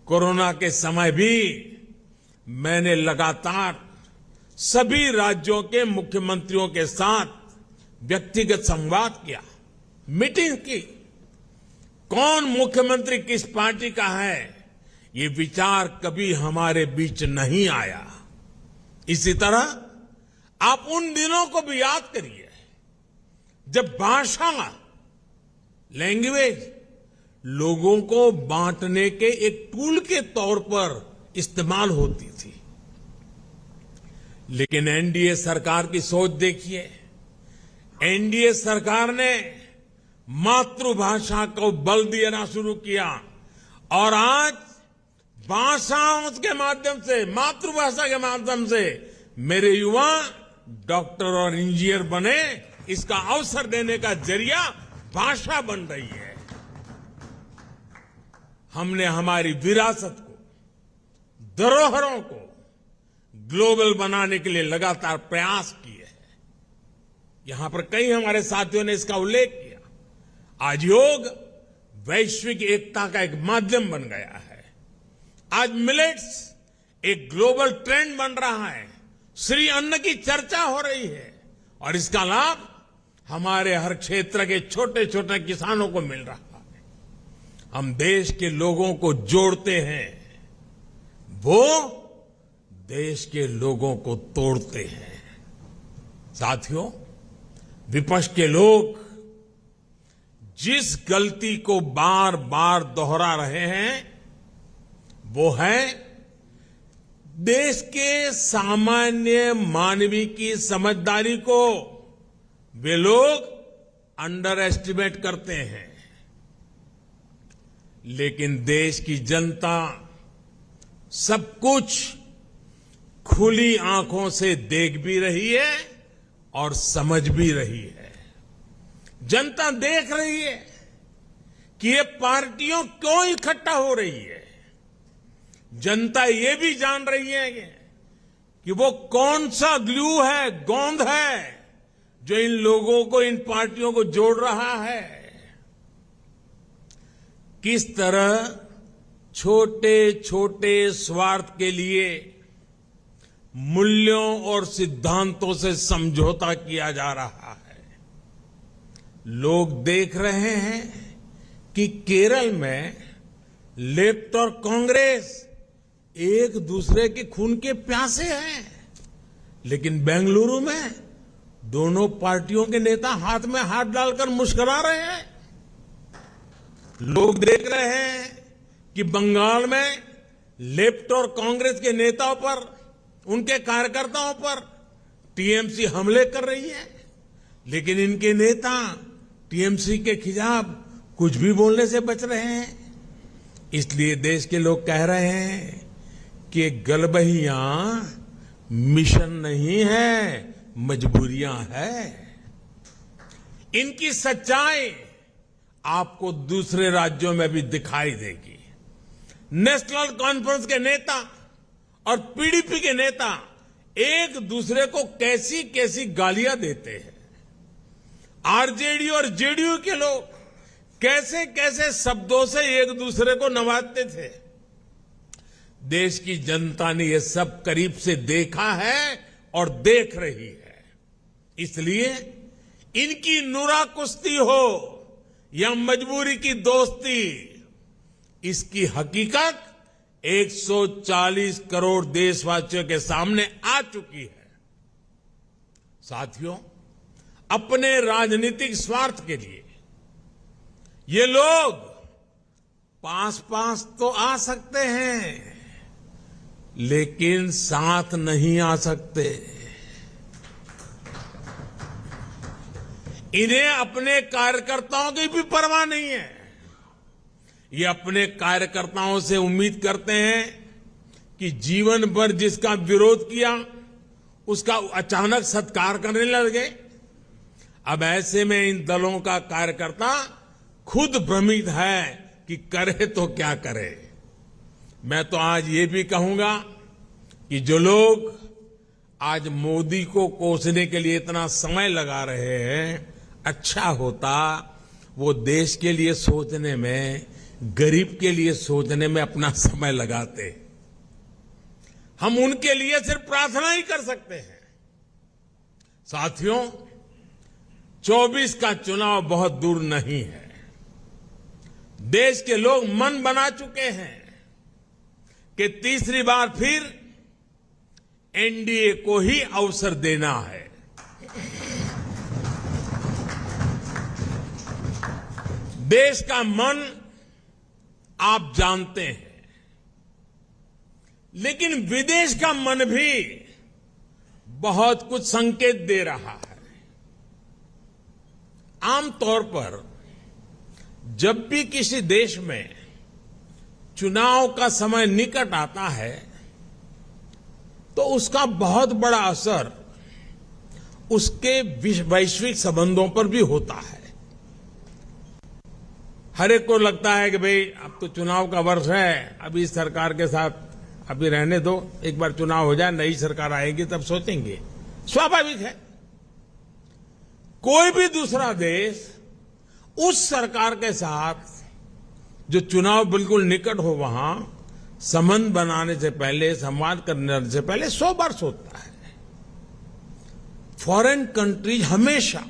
Corona के समय भी मैंने लगातार सभी राज्यों के मुख्यमंत्रियों के साथ व्यक्तिगत संवाद किया, मीटिंग की। कौन मुख्यमंत्री किस पार्टी का है, ये विचार कभी हमारे बीच नहीं आया। इसी तरह आप उन दिनों को भी याद करिए जब भाषा, लैंग्वेज लोगों को बांटने के एक टूल के तौर पर इस्तेमाल होती थी। लेकिन एनडीए सरकार की सोच देखिए। एनडीए सरकार ने मातृभाषा को बल देना शुरू किया और आज भाषाओं के माध्यम से, मातृभाषा के माध्यम से मेरे युवा डॉक्टर और इंजीनियर बने, इसका अवसर देने का जरिया भाषा बन रही है। हमने हमारी विरासत को, धरोहरों को ग्लोबल बनाने के लिए लगातार प्रयास किए हैं। यहां पर कई हमारे साथियों ने इसका उल्लेख किया। आज योग वैश्विक एकता का एक माध्यम बन गया है। आज मिलेट्स एक ग्लोबल ट्रेंड बन रहा है। श्री अन्न की चर्चा हो रही है और इसका लाभ हमारे हर क्षेत्र के छोटे छोटे किसानों को मिल रहा है। हम देश के लोगों को जोड़ते हैं, वो देश के लोगों को तोड़ते हैं। साथियों, विपक्ष के लोग जिस गलती को बार बार दोहरा रहे हैं वो है देश के सामान्य मानवी की समझदारी को वे लोग अंडर एस्टिमेट करते हैं। लेकिन देश की जनता सब कुछ खुली आंखों से देख भी रही है और समझ भी रही है। जनता देख रही है कि ये पार्टियों क्यों इकट्ठा हो रही है। जनता ये भी जान रही है कि वो कौन सा ग्लू है, गोंद है जो इन लोगों को, इन पार्टियों को जोड़ रहा है। किस तरह छोटे छोटे स्वार्थ के लिए मूल्यों और सिद्धांतों से समझौता किया जा रहा है। लोग देख रहे हैं कि केरल में लेफ्ट और कांग्रेस एक दूसरे के खून के प्यासे हैं, लेकिन बेंगलुरु में दोनों पार्टियों के नेता हाथ में हाथ डालकर मुस्कुरा रहे हैं। लोग देख रहे हैं कि बंगाल में लेफ्ट और कांग्रेस के नेताओं पर, उनके कार्यकर्ताओं पर टीएमसी हमले कर रही है, लेकिन इनके नेता टीएमसी के खिलाफ कुछ भी बोलने से बच रहे हैं। इसलिए देश के लोग कह रहे हैं कि गलबहियां मिशन नहीं है, मजबूरियां है। इनकी सच्चाई आपको दूसरे राज्यों में भी दिखाई देगी। नेशनल कॉन्फ्रेंस के नेता और पीडीपी के नेता एक दूसरे को कैसी कैसी गालियां देते हैं। आरजेडी और जेडीयू के लोग कैसे कैसे शब्दों से एक दूसरे को नवाजते थे। देश की जनता ने यह सब करीब से देखा है और देख रही है। इसलिए इनकी नुरा कुश्ती हो या मजबूरी की दोस्ती, इसकी हकीकत 140 करोड़ देशवासियों के सामने आ चुकी है। साथियों, अपने राजनीतिक स्वार्थ के लिए ये लोग पास पास तो आ सकते हैं, लेकिन साथ नहीं आ सकते। इन्हें अपने कार्यकर्ताओं की भी परवाह नहीं है। ये अपने कार्यकर्ताओं से उम्मीद करते हैं कि जीवन भर जिसका विरोध किया उसका अचानक सत्कार करने लगे। अब ऐसे में इन दलों का कार्यकर्ता खुद भ्रमित है कि करे तो क्या करे। मैं तो आज ये भी कहूंगा कि जो लोग आज मोदी को कोसने के लिए इतना समय लगा रहे हैं, अच्छा होता वो देश के लिए सोचने में गरीब के लिए सोचने में अपना समय लगाते। हम उनके लिए सिर्फ प्रार्थना ही कर सकते हैं। साथियों, 24 का चुनाव बहुत दूर नहीं है। देश के लोग मन बना चुके हैं कि तीसरी बार फिर एनडीए को ही अवसर देना है। देश का मन आप जानते हैं, लेकिन विदेश का मन भी बहुत कुछ संकेत दे रहा है। आमतौर पर जब भी किसी देश में चुनाव का समय निकट आता है तो उसका बहुत बड़ा असर उसके वैश्विक संबंधों पर भी होता है। हर एक को लगता है कि भाई अब तो चुनाव का वर्ष है, अभी इस सरकार के साथ अभी रहने दो, एक बार चुनाव हो जाए, नई सरकार आएगी तब सोचेंगे। स्वाभाविक है। कोई भी दूसरा देश उस सरकार के साथ जो चुनाव बिल्कुल निकट हो वहां संबंध बनाने से पहले, संवाद करने से पहले 100 बार सोचता है। फॉरेन कंट्रीज हमेशा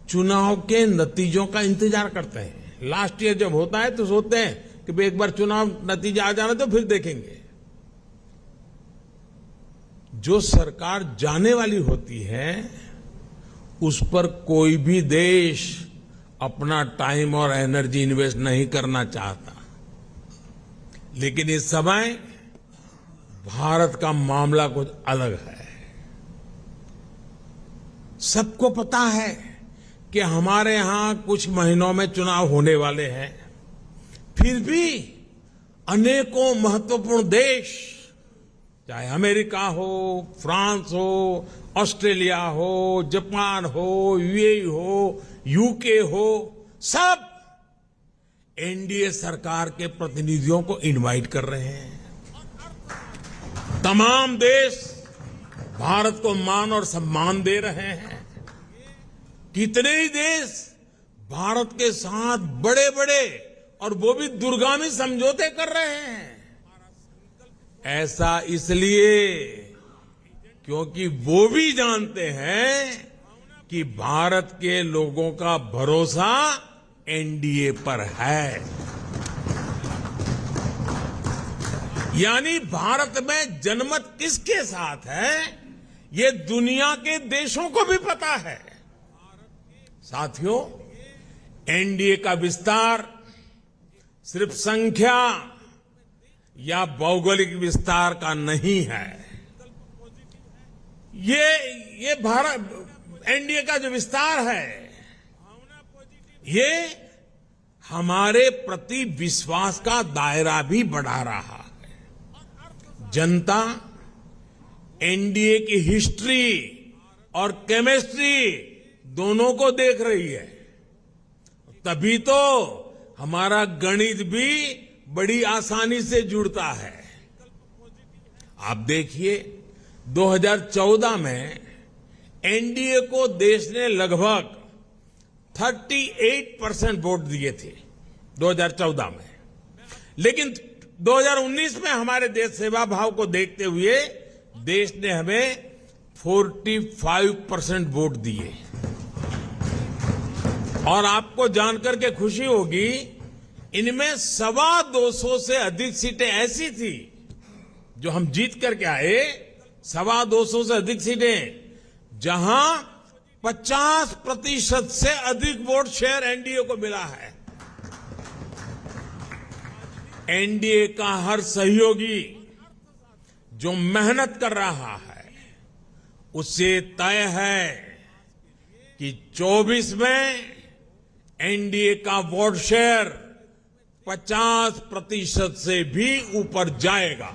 चुनाव के नतीजों का इंतजार करते हैं। लास्ट ईयर जब होता है तो सोचते हैं कि भाई एक बार चुनाव नतीजा आ जाना तो फिर देखेंगे। जो सरकार जाने वाली होती है उस पर कोई भी देश अपना टाइम और एनर्जी इन्वेस्ट नहीं करना चाहता। लेकिन इस समय भारत का मामला कुछ अलग है। सबको पता है कि हमारे यहां कुछ महीनों में चुनाव होने वाले हैं, फिर भी अनेकों महत्वपूर्ण देश, चाहे अमेरिका हो, फ्रांस हो, ऑस्ट्रेलिया हो, जापान हो, यूएई हो, यूके हो, सब एनडीए सरकार के प्रतिनिधियों को इनवाइट कर रहे हैं। तमाम देश भारत को मान और सम्मान दे रहे हैं। कितने ही देश भारत के साथ बड़े बड़े और वो भी दूरगामी समझौते कर रहे हैं। ऐसा इसलिए क्योंकि वो भी जानते हैं कि भारत के लोगों का भरोसा एनडीए पर है। यानी भारत में जनमत किसके साथ है ये दुनिया के देशों को भी पता है। साथियों, एनडीए का विस्तार सिर्फ संख्या या भौगोलिक विस्तार का नहीं है। ये भारत एनडीए का जो विस्तार है ये हमारे प्रति विश्वास का दायरा भी बढ़ा रहा है। जनता एनडीए की हिस्ट्री और केमिस्ट्री दोनों को देख रही है। तभी तो हमारा गणित भी बड़ी आसानी से जुड़ता है। आप देखिए 2014 में एनडीए को देश ने लगभग 38% वोट दिए थे 2014 में, लेकिन 2019 में हमारे देश सेवा भाव को देखते हुए देश ने हमें 45% वोट दिए। और आपको जानकर के खुशी होगी, इनमें 225 से अधिक सीटें ऐसी थी जो हम जीत करके आए, 225 से अधिक सीटें जहां 50% से अधिक वोट शेयर एनडीए को मिला है। एनडीए का हर सहयोगी जो मेहनत कर रहा है उससे तय है कि 24 में एनडीए का वोट शेयर 50% से भी ऊपर जाएगा।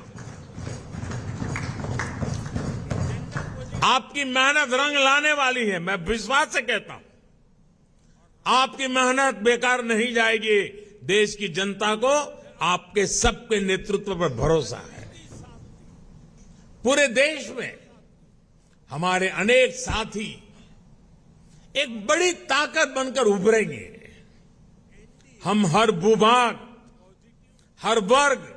आपकी मेहनत रंग लाने वाली है, मैं विश्वास से कहता हूं। आपकी मेहनत बेकार नहीं जाएगी। देश की जनता को आपके सबके नेतृत्व पर भरोसा है। पूरे देश में हमारे अनेक साथी एक बड़ी ताकत बनकर उभरेंगे। हम हर भूभाग, हर वर्ग,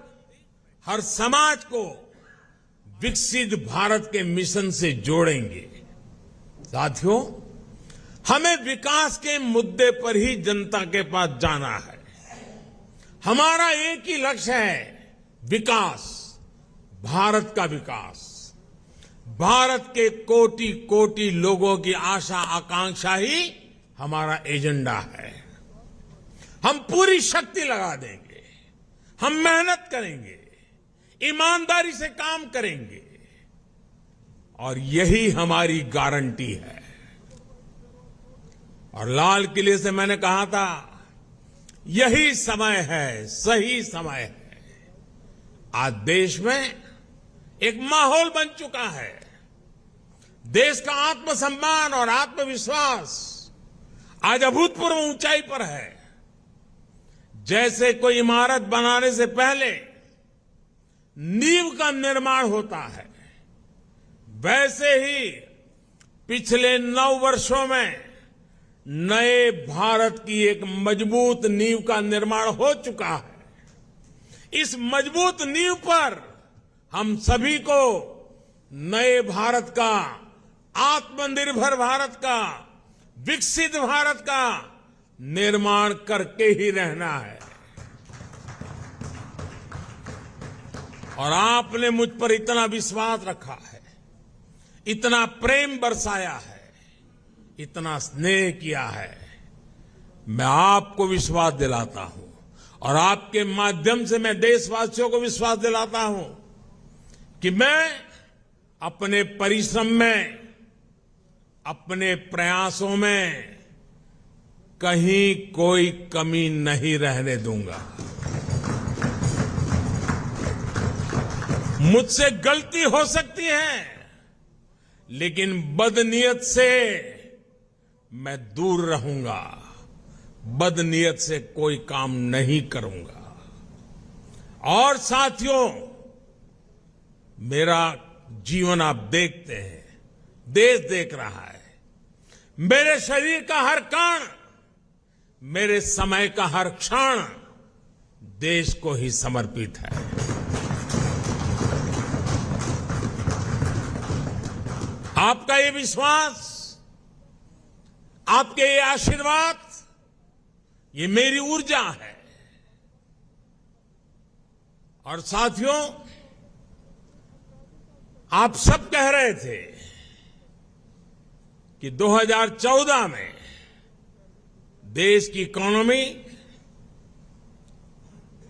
हर समाज को विकसित भारत के मिशन से जोड़ेंगे। साथियों, हमें विकास के मुद्दे पर ही जनता के पास जाना है। हमारा एक ही लक्ष्य है, विकास, भारत का विकास। भारत के कोटि कोटि लोगों की आशा आकांक्षा ही हमारा एजेंडा है। हम पूरी शक्ति लगा देंगे, हम मेहनत करेंगे, ईमानदारी से काम करेंगे और यही हमारी गारंटी है। और लाल किले से मैंने कहा था, यही समय है, सही समय है। आज देश में एक माहौल बन चुका है। देश का आत्मसम्मान और आत्मविश्वास आज अभूतपूर्व ऊंचाई पर है। जैसे कोई इमारत बनाने से पहले नींव का निर्माण होता है, वैसे ही पिछले 9 वर्षों में नए भारत की एक मजबूत नींव का निर्माण हो चुका है। इस मजबूत नींव पर हम सभी को नए भारत का, आत्मनिर्भर भारत का, विकसित भारत का निर्माण करके ही रहना है। और आपने मुझ पर इतना विश्वास रखा है, इतना प्रेम बरसाया है, इतना स्नेह किया है। मैं आपको विश्वास दिलाता हूं और आपके माध्यम से मैं देशवासियों को विश्वास दिलाता हूं कि मैं अपने परिश्रम में, अपने प्रयासों में कहीं कोई कमी नहीं रहने दूंगा। मुझसे गलती हो सकती है, लेकिन बदनीयत से मैं दूर रहूंगा, बदनीयत से कोई काम नहीं करूंगा। और साथियों, मेरा जीवन आप देखते हैं, देश देख रहा है। मेरे शरीर का हर कण, मेरे समय का हर क्षण देश को ही समर्पित है। आपका ये विश्वास, आपके ये आशीर्वाद, ये मेरी ऊर्जा है। और साथियों, आप सब कह रहे थे कि 2014 में देश की इकोनॉमी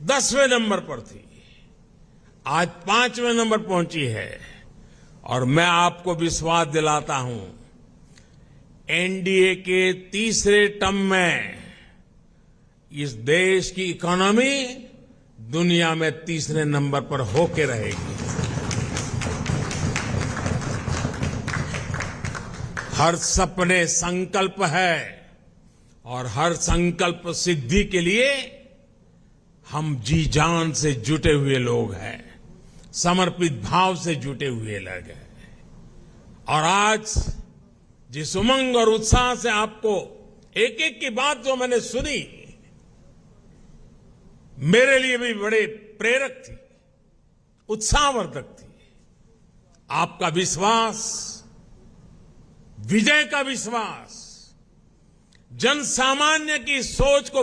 10वें नंबर पर थी, आज 5वें नंबर पहुंची है। और मैं आपको विश्वास दिलाता हूं, एनडीए के तीसरे टर्म में इस देश की इकोनॉमी दुनिया में तीसरे नंबर पर होके रहेगी। हर सपने संकल्प है और हर संकल्प सिद्धि के लिए हम जी जान से जुटे हुए लोग हैं, समर्पित भाव से जुटे हुए लोग हैं। और आज जिस उमंग और उत्साह से आपको एक एक की बात जो मैंने सुनी, मेरे लिए भी बड़े प्रेरक थी, उत्साहवर्धक थी। आपका विश्वास, विजय का विश्वास, जन सामान्य की सोच को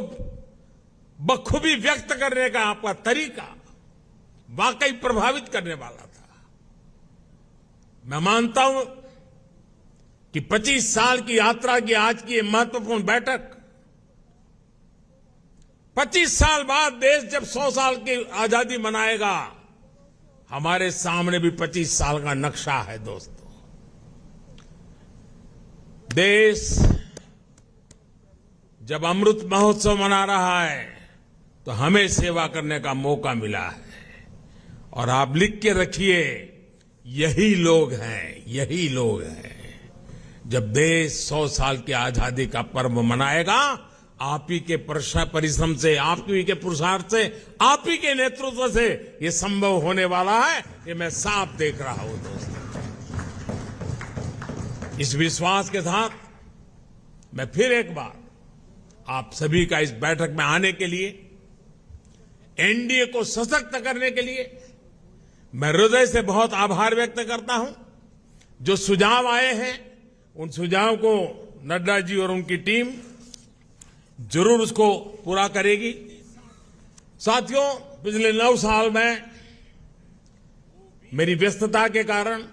बखूबी व्यक्त करने का आपका तरीका वाकई प्रभावित करने वाला था। मैं मानता हूं कि 25 साल की यात्रा की आज की ये महत्वपूर्ण बैठक, 25 साल बाद देश जब 100 साल की आजादी मनाएगा, हमारे सामने भी 25 साल का नक्शा है। दोस्तों, देश जब अमृत महोत्सव मना रहा है तो हमें सेवा करने का मौका मिला है। और आप लिख के रखिए, यही लोग हैं, यही लोग हैं। जब देश 100 साल की आजादी का पर्व मनाएगा, आप ही के परिश्रम से, आप ही के पुरुषार्थ से, आप ही के नेतृत्व से ये संभव होने वाला है, ये मैं साफ देख रहा हूं। दोस्तों, इस विश्वास के साथ मैं फिर एक बार आप सभी का इस बैठक में आने के लिए, एनडीए को सशक्त करने के लिए मैं हृदय से बहुत आभार व्यक्त करता हूं। जो सुझाव आए हैं उन सुझाव को नड्डा जी और उनकी टीम जरूर उसको पूरा करेगी। साथियों, पिछले 9 साल में मेरी व्यस्तता के कारण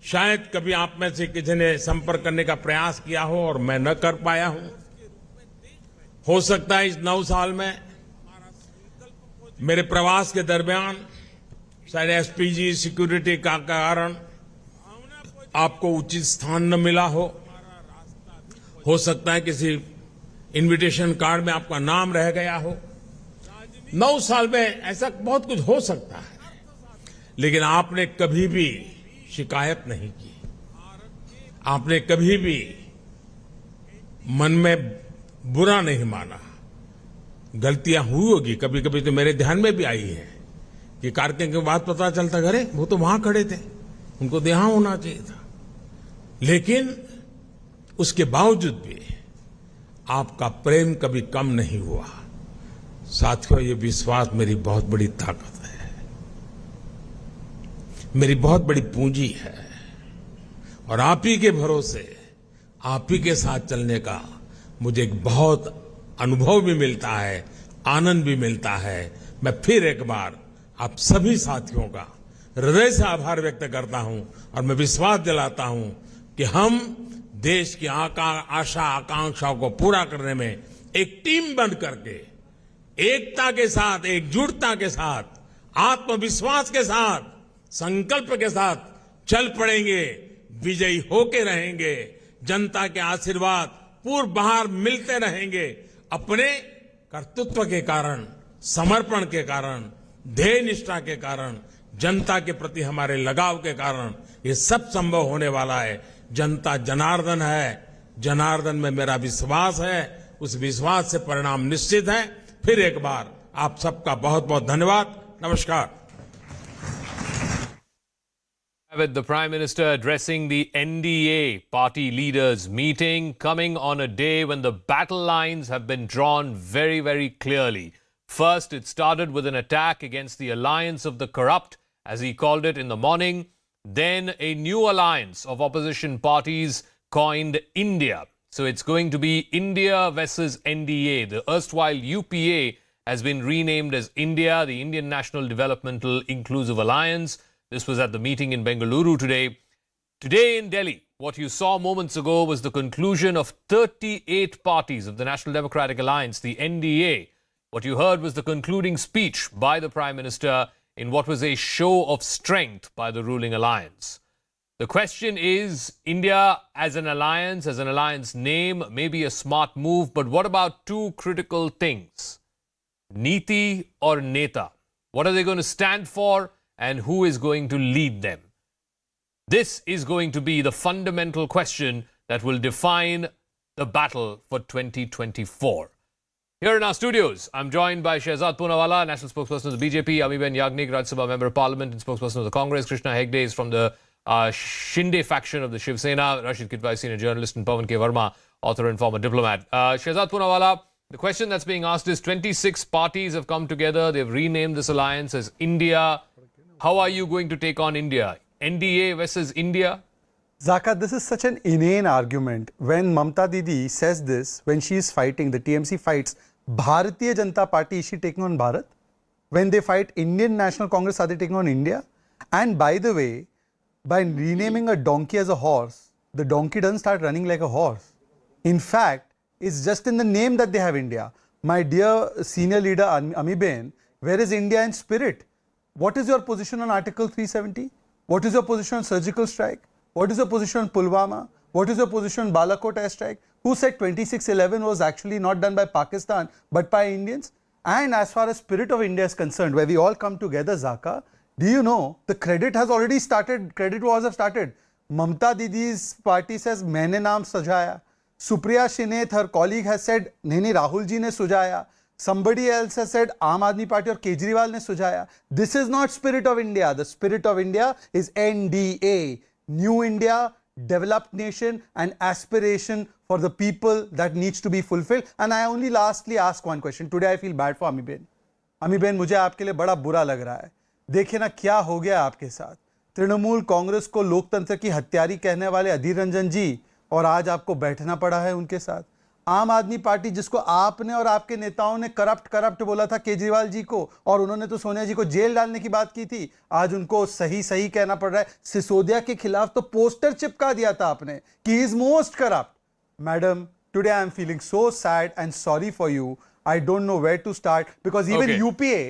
शायद कभी आप में से किसी ने संपर्क करने का प्रयास किया हो और मैं न कर पाया हूं। हो सकता है इस 9 साल में मेरे प्रवास के दरमियान शायद एसपीजी सिक्योरिटी का कारण आपको उचित स्थान न मिला हो सकता है किसी इनविटेशन कार्ड में आपका नाम रह गया हो। 9 साल में ऐसा बहुत कुछ हो सकता है, लेकिन आपने कभी भी शिकायत नहीं की, आपने कभी भी मन में बुरा नहीं माना। गलतियां हुई होगी, कभी कभी तो मेरे ध्यान में भी आई है कि कार्यक्रम के बाद पता चलता अरे वो तो वहां खड़े थे, उनको तो यहां होना चाहिए था। लेकिन उसके बावजूद भी आपका प्रेम कभी कम नहीं हुआ। साथियों, ये विश्वास मेरी बहुत बड़ी ताकत है, मेरी बहुत बड़ी पूंजी है, और आप ही के भरोसे, आप ही के साथ चलने का मुझे एक बहुत अनुभव भी मिलता है, आनंद भी मिलता है। मैं फिर एक बार आप सभी साथियों का हृदय से आभार व्यक्त करता हूं और मैं विश्वास दिलाता हूं कि हम देश की आशा आकांक्षाओं को पूरा करने में एक टीम बन करके एकता के साथ, एकजुटता के साथ, आत्मविश्वास के साथ, संकल्प के साथ चल पड़ेंगे, विजयी होके रहेंगे। जनता के आशीर्वाद पूर्व बाहर मिलते रहेंगे। अपने कर्तृत्व के कारण, समर्पण के कारण, ध्येय निष्ठा के कारण, जनता के प्रति हमारे लगाव के कारण ये सब संभव होने वाला है। जनता जनार्दन है, जनार्दन में मेरा विश्वास है, उस विश्वास से परिणाम निश्चित है। फिर एक बार आप सबका बहुत बहुत धन्यवाद। नमस्कार। With the Prime Minister addressing the NDA party leaders meeting, coming on a day when the battle lines have been drawn very, very clearly. First, it started with an attack against the alliance of the corrupt, as he called it in the morning. Then a new alliance of opposition parties coined India. So it's going to be India versus NDA. The erstwhile UPA has been renamed as India, the Indian National Developmental Inclusive Alliance. This was at the meeting in Bengaluru today. Today in Delhi, what you saw moments ago was the conclusion of 38 parties of the National Democratic Alliance, the NDA. What you heard was the concluding speech by the Prime Minister in what was a show of strength by the ruling alliance. The question is, India as an alliance name may be a smart move, but what about two critical things? Niti or Neta? What are they going to stand for and who is going to lead them? This is going to be the fundamental question that will define the battle for 2024. Here in our studios, I'm joined by Shehzad Poonawalla, National Spokesperson of the BJP, Amiben Yagnik, Rajya Sabha Member of Parliament and Spokesperson of the Congress, Krishna Hegde is from the Shinde faction of the Shiv Sena, Rashid Kitwai, senior journalist, and Pawan K. Verma, author and former diplomat. Shehzad Poonawalla, the question that's being asked is 26 parties have come together, they've renamed this alliance as India. How are you going to take on India? NDA versus India? Zaka, this is such an inane argument. When Mamta Didi says this, when she is fighting, the TMC fights Bharatiya Janata Party, is she taking on Bharat? When they fight Indian National Congress, are they taking on India? And by the way, by renaming a donkey as a horse, the donkey doesn't start running like a horse. In fact, it's just in the name that they have India. My dear senior leader Amiben, where is India in spirit? What is your position on Article 370? What is your position on surgical strike? What is your position on Pulwama? What is your position on Balakot airstrike? Who said 2611 was actually not done by Pakistan but by Indians? And as far as spirit of India is concerned, where we all come together, Zaka, do you know the credit has already started, credit wars have started. Mamta Didi's party says, maine naam sajaya. Supriya Shinath, her colleague, has said, nahi, Rahul ji ne sujaya. Somebody else has said, Aam Aadmi Party or Kejriwal ne sujaya. This is not spirit of India. The spirit of India is NDA. New India, developed nation and aspiration for the people that needs to be fulfilled. And I only lastly ask one question. Today I feel bad for Ami Ben. Ami Ben, मुझे आपके लिए बड़ा बुरा लग रहा है. देखिए ना क्या हो गया आपके साथ. तृणमूल कांग्रेस को लोकतंत्र की हत्यारी कहने वाले अधीर रंजन जी, और आज आपको बैठना पड़ा है उनके साथ. आम आदमी पार्टी, जिसको आपने और आपके नेताओं ने करप्ट बोला था केजरीवाल जी को, और उन्होंने तो सोनिया जी को जेल डालने की बात की थी, आज उनको सही कहना पड़ रहा है. सिसोदिया के खिलाफ तो पोस्टर चिपका दिया था आपने कि is most corrupt. Madam, today I am feeling so sad and sorry for you. I don't know where to start, because even Okay. UPA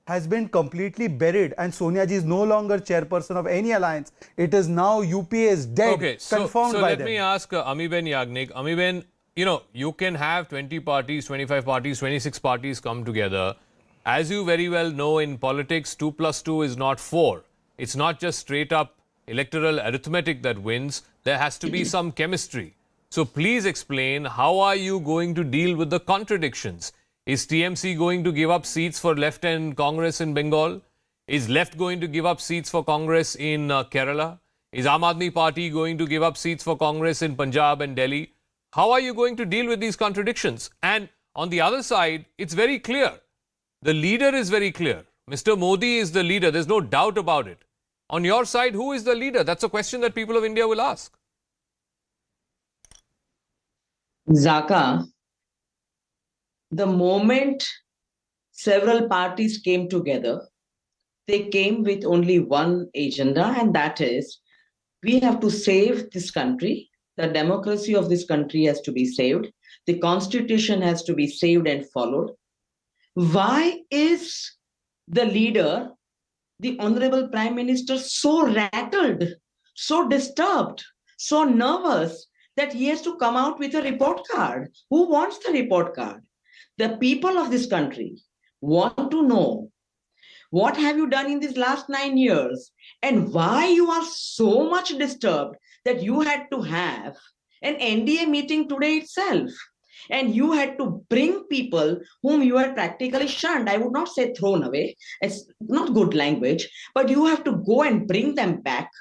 has been completely buried, and Sonia ji is no longer chairperson of any alliance. It is now UPA is dead, Okay, confirmed so by let them. me ask Ami Ben Yagnik. Ami Ben, you can have 20 parties, 25 parties, 26 parties come together. As you very well know, in politics, 2 plus 2 is not 4. It's not just straight up electoral arithmetic that wins. There has to be some chemistry. So please explain, how are you going to deal with the contradictions? Is TMC going to give up seats for left and Congress in Bengal? Is left going to give up seats for Congress in Kerala? Is Aam Aadmi Party going to give up seats for Congress in Punjab and Delhi? How are you going to deal with these contradictions? And on the other side, it's very clear. The leader is very clear. Mr. Modi is the leader. There's no doubt about it. On your side, who is the leader? That's a question that people of India will ask. Zaka, the moment several parties came together, they came with only one agenda, and that is, we have to save this country. The democracy of this country has to be saved. The constitution has to be saved and followed. Why is the leader, the Honorable Prime Minister, so rattled, so disturbed, so nervous that he has to come out with a report card? Who wants the report card? The people of this country want to know, what have you done in these last 9 years, and why you are so much disturbed that you had to have an NDA meeting today itself, and you had to bring people whom you had practically shunned. I would not say thrown away, it's not good language, but you have to go and bring them back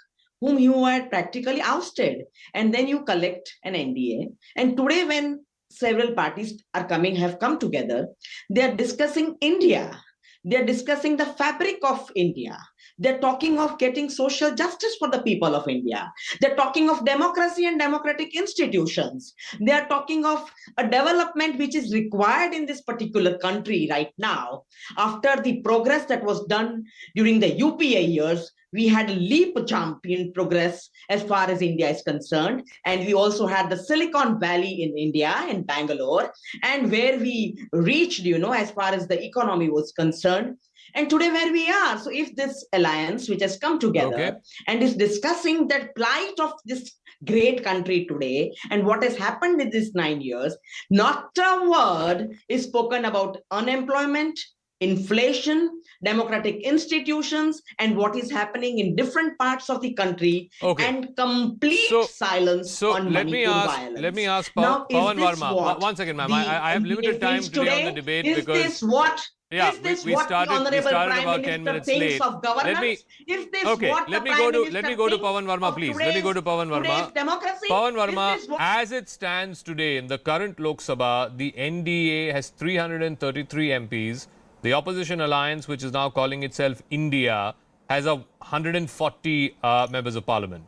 whom you had practically ousted, and then you collect an NDA. And today, when several parties have come together, they are discussing India. They're discussing the fabric of India. They're talking of getting social justice for the people of India. They're talking of democracy and democratic institutions. They're talking of a development which is required in this particular country right now. After the progress that was done during the UPA years, we had a leap jump in progress as far as India is concerned. And we also had the Silicon Valley in India, in Bangalore, and where we reached, as far as the economy was concerned. And today where we are. So if this alliance, which has come together and is discussing the plight of this great country today and what has happened in these 9 years, not a word is spoken about unemployment, inflation, democratic institutions, and what is happening in different parts of the country, and complete silence on Manipur violence. Let me ask Now, Pawan Verma. One second, ma'am. I have limited time today on the debate is because... This what? Yeah, is this we what started, the Honorable Prime about 10 Minister minutes thinks late. of governance? Is this what let the me Prime go Minister to thinks Pawan Verma, of please. Let me go to Pawan Verma. today's democracy? Pawan Verma, Is this what- as it stands today in the current Lok Sabha, the NDA has 333 MPs. The opposition alliance, which is now calling itself I.N.D.I.A, has 140 members of parliament.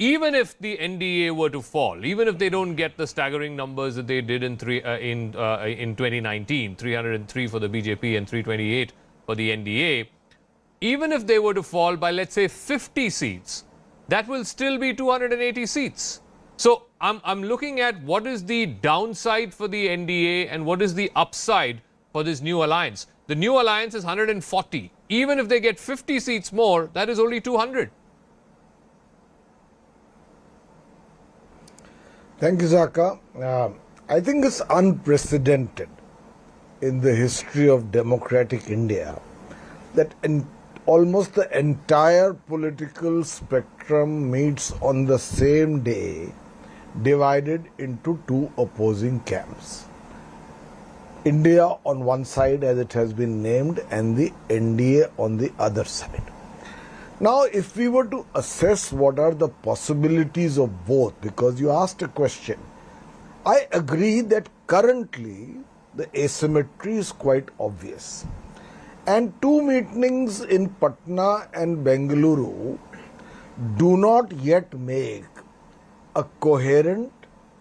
Even if the NDA were to fall, even if they don't get the staggering numbers that they did in 2019, 303 for the BJP and 328 for the NDA, even if they were to fall by, let's say, 50 seats, that will still be 280 seats. So I'm looking at what is the downside for the NDA and what is the upside for this new alliance. The new alliance is 140. Even if they get 50 seats more, that is only 200. Thank you, Zaka. I think it's unprecedented in the history of democratic India that almost the entire political spectrum meets on the same day, divided into two opposing camps. India on one side, as it has been named, and the NDA on the other side. Now, if we were to assess what are the possibilities of both, because you asked a question, I agree that currently the asymmetry is quite obvious. And two meetings in Patna and Bengaluru do not yet make a coherent,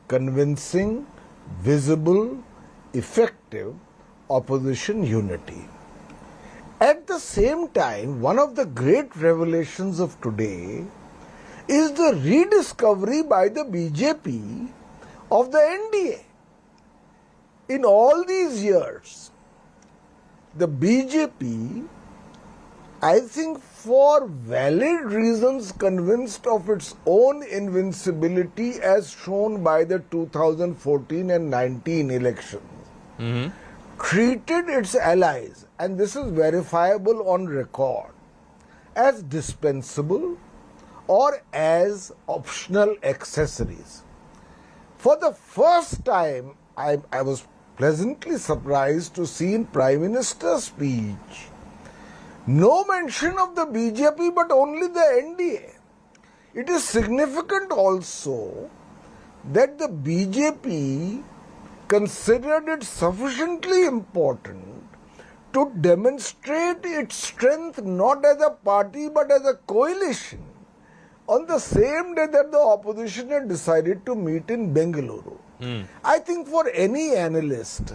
convincing, visible, effective opposition unity. At the same time, one of the great revelations of today is the rediscovery by the BJP of the NDA. In all these years, the BJP, I think for valid reasons, convinced of its own invincibility as shown by the 2014 and 19 elections, treated its allies, and this is verifiable on record, as dispensable or as optional accessories. For the first time, I was pleasantly surprised to see in Prime Minister's speech no mention of the BJP but only the NDA. It is significant also that the BJP considered it sufficiently important to demonstrate its strength not as a party but as a coalition on the same day that the opposition had decided to meet in Bengaluru. I think for any analyst,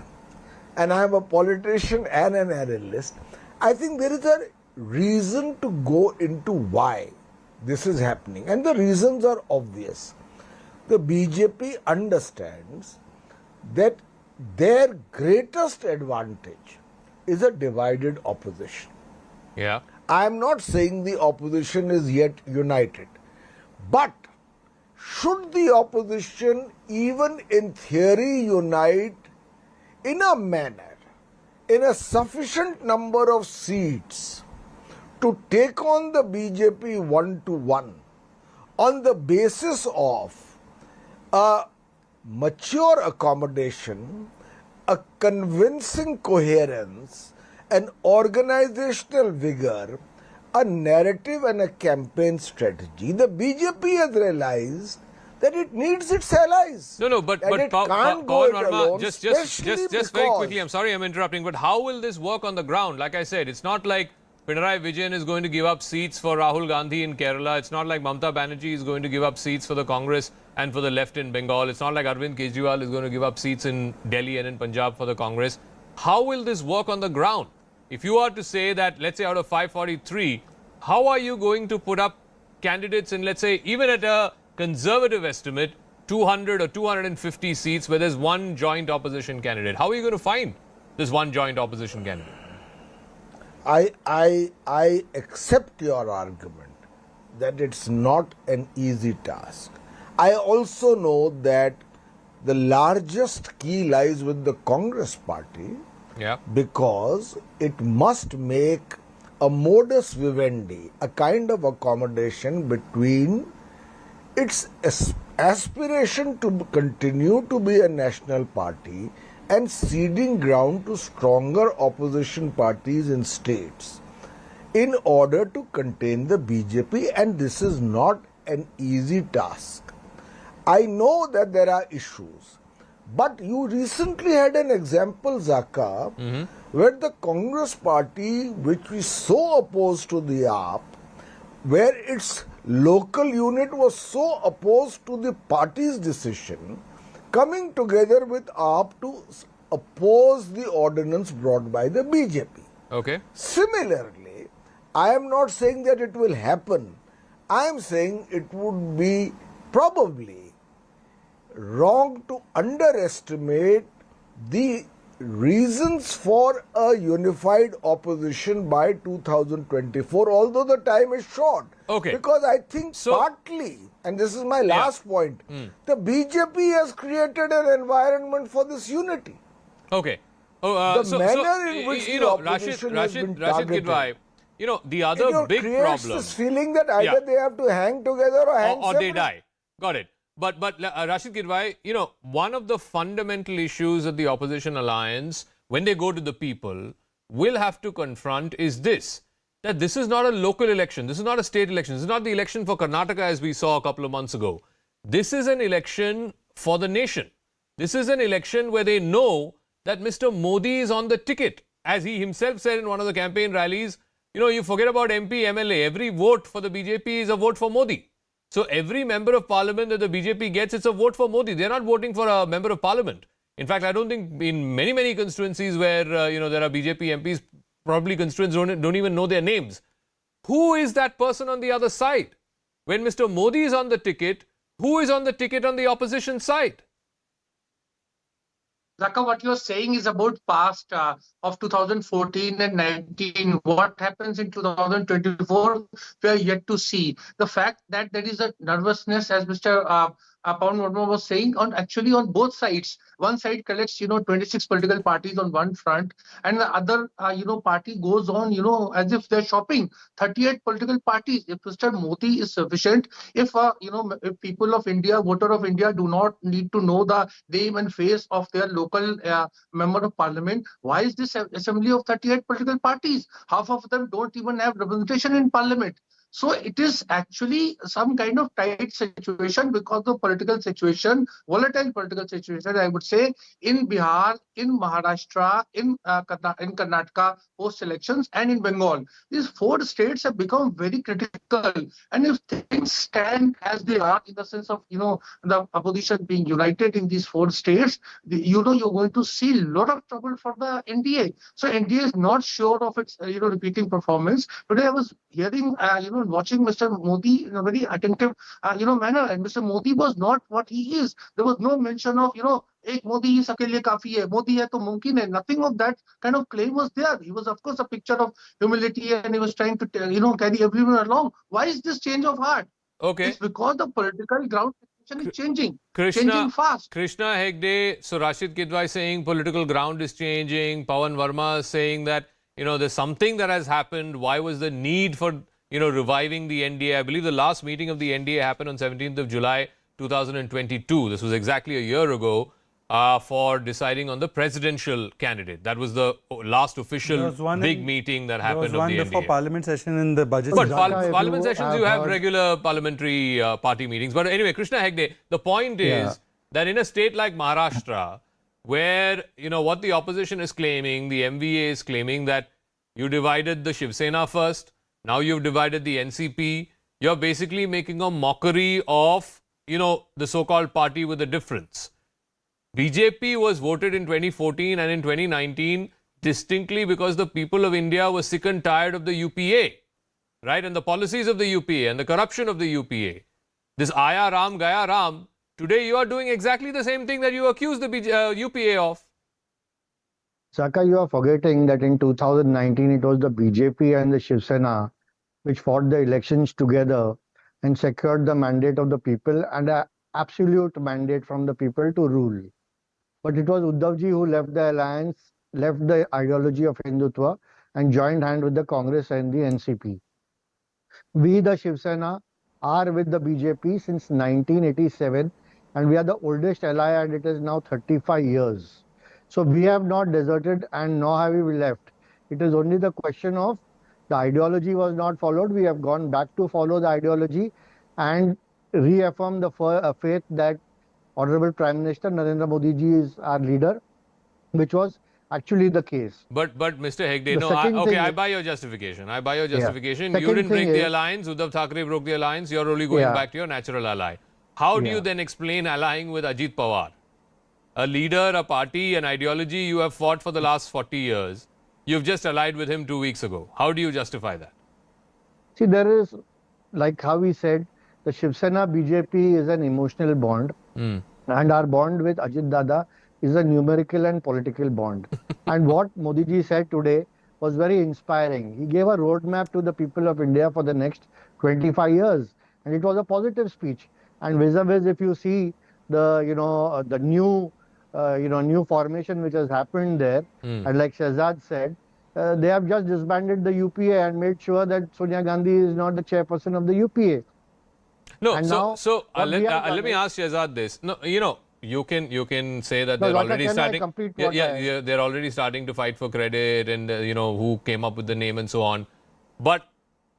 and I am a politician and an analyst, I think there is a reason to go into why this is happening. And the reasons are obvious. The BJP understands that their greatest advantage is a divided opposition. Yeah. I am not saying the opposition is yet united, but should the opposition even in theory unite in a manner, in a sufficient number of seats to take on the BJP 1-1 on the basis of a mature accommodation, a convincing coherence, an organizational vigor, a narrative and a campaign strategy, the BJP has realized that it needs its allies. No, but it Pawan can't go it Verma, alone, just especially very quickly, because- I'm sorry I'm interrupting, but how will this work on the ground? Like I said, it's not like Pinarayi Vijayan is going to give up seats for Rahul Gandhi in Kerala. It's not like Mamata Banerjee is going to give up seats for the Congress and for the left in Bengal. It's not like Arvind Kejriwal is going to give up seats in Delhi and in Punjab for the Congress. How will this work on the ground? If you are to say that, let's say out of 543, how are you going to put up candidates in, let's say, even at a conservative estimate, 200 or 250 seats where there's one joint opposition candidate? How are you going to find this one joint opposition candidate? I accept your argument that it's not an easy task. I also know that the largest key lies with the Congress party, because it must make a modus vivendi, a kind of accommodation between its aspiration to continue to be a national party and ceding ground to stronger opposition parties in states in order to contain the BJP, and this is not an easy task. I know that there are issues, but you recently had an example, Zaka, where the Congress party, which was so opposed to the AAP, where its local unit was so opposed to the party's decision, coming together with AAP to oppose the ordinance brought by the BJP. Okay. Similarly, I am not saying that it will happen. I am saying it would be probably wrong to underestimate the reasons for a unified opposition by 2024, although the time is short. Okay. Because I think partly, and this is my last point, the BJP has created an environment for this unity. Okay. The manner in which the opposition has been targeted. Kidwai, the other big creates problem. this feeling that either they have to hang together or hang or they separate. die. Got it. But Rashid Kidwai, one of the fundamental issues that the opposition alliance, when they go to the people, will have to confront is this, that this is not a local election. This is not a state election. This is not the election for Karnataka as we saw a couple of months ago. This is an election for the nation. This is an election where they know that Mr. Modi is on the ticket. As he himself said in one of the campaign rallies, you forget about MP, MLA. Every vote for the BJP is a vote for Modi. So every member of parliament that the BJP gets, it's a vote for Modi. They're not voting for a member of parliament. In fact, I don't think in many constituencies where, there are BJP MPs, probably constituents don't even know their names. Who is that person on the other side? When Mr. Modi is on the ticket, who is on the ticket on the opposition side? Zaka, what you're saying is about past of 2014 and 19. What happens in 2024, we are yet to see. The fact that there is a nervousness, as Mr. Pawan Verma was saying, actually on both sides. One side collects, 26 political parties on one front, and the other, party goes on, as if they're shopping. 38 political parties. If Mr. Modi is sufficient, if people of India, voter of India, do not need to know the name and face of their local member of parliament, why is this assembly of 38 political parties? Half of them don't even have representation in parliament. So it is actually some kind of tight situation because of political situation, volatile political situation, I would say, in Bihar, in Maharashtra, in Karnataka post-elections, and in Bengal. These 4 states have become very critical. And if things stand as they are, in the sense of, the opposition being united in these 4 states, you're going to see a lot of trouble for the NDA. So NDA is not sure of its, repeating performance. Today I was hearing, watching Mr. Modi in a very attentive, manner, and Mr. Modi was not what he is. There was no mention of, ek Modi is akele kafi hai, Modi hai to mumkin hai. Nothing of that kind of claim was there. He was, of course, a picture of humility, and he was trying to, carry everyone along. Why is this change of heart? Okay. It's because the political ground situation is changing fast. Krishna Hegde, so Rashid Kidwai saying political ground is changing. Pawan Verma saying that, there's something that has happened. Why was the need for, reviving the NDA? I believe the last meeting of the NDA happened on 17th of July, 2022. This was exactly a year ago for deciding on the presidential candidate. That was the last official big meeting that happened of the NDA. There was one before parliament session in the budget. But parliament sessions, you have regular parliamentary party meetings. But anyway, Krishna Hegde, the point is that in a state like Maharashtra, where, what the opposition is claiming, the MVA is claiming that you divided the Shiv Sena first, now you've divided the NCP, you're basically making a mockery of, the so-called party with a difference. BJP was voted in 2014 and in 2019 distinctly because the people of India were sick and tired of the UPA, right? And the policies of the UPA and the corruption of the UPA. This Aya Ram, Gaya Ram, today you are doing exactly the same thing that you accused the UPA of. Saka, you are forgetting that in 2019 it was the BJP and the Shiv Sena which fought the elections together and secured the mandate of the people and an absolute mandate from the people to rule. But it was Uddhavji who left the alliance, left the ideology of Hindutva and joined hand with the Congress and the NCP. We, the Shiv Sena, are with the BJP since 1987 and we are the oldest ally, and it is now 35 years. So we have not deserted and nor have we left. It is only the question of the ideology was not followed. We have gone back to follow the ideology and reaffirm the faith that Honorable Prime Minister Narendra Modi ji is our leader, which was actually the case. But Mr. Hegde, I buy your justification. I buy your justification. You didn't break the alliance. Uddhav Thackeray broke the alliance. You're only going back to your natural ally. How do you then explain allying with Ajit Pawar? A leader, a party, an ideology you have fought for the last 40 years. You've just allied with him 2 weeks ago. How do you justify that? See, there is, like how we said, the Shiv Sena BJP is an emotional bond. And our bond with Ajit Dada is a numerical and political bond. And what Modi ji said today was very inspiring. He gave a roadmap to the people of India for the next 25 years. And it was a positive speech. And vis-a-vis, if you see the, the new, new formation which has happened there, and like Shahzad said, they have just disbanded the UPA and made sure that Sonia Gandhi is not the chairperson of the UPA. No, let me ask Shahzad this. No, you can say that they're already starting. They're already starting to fight for credit and who came up with the name and so on. But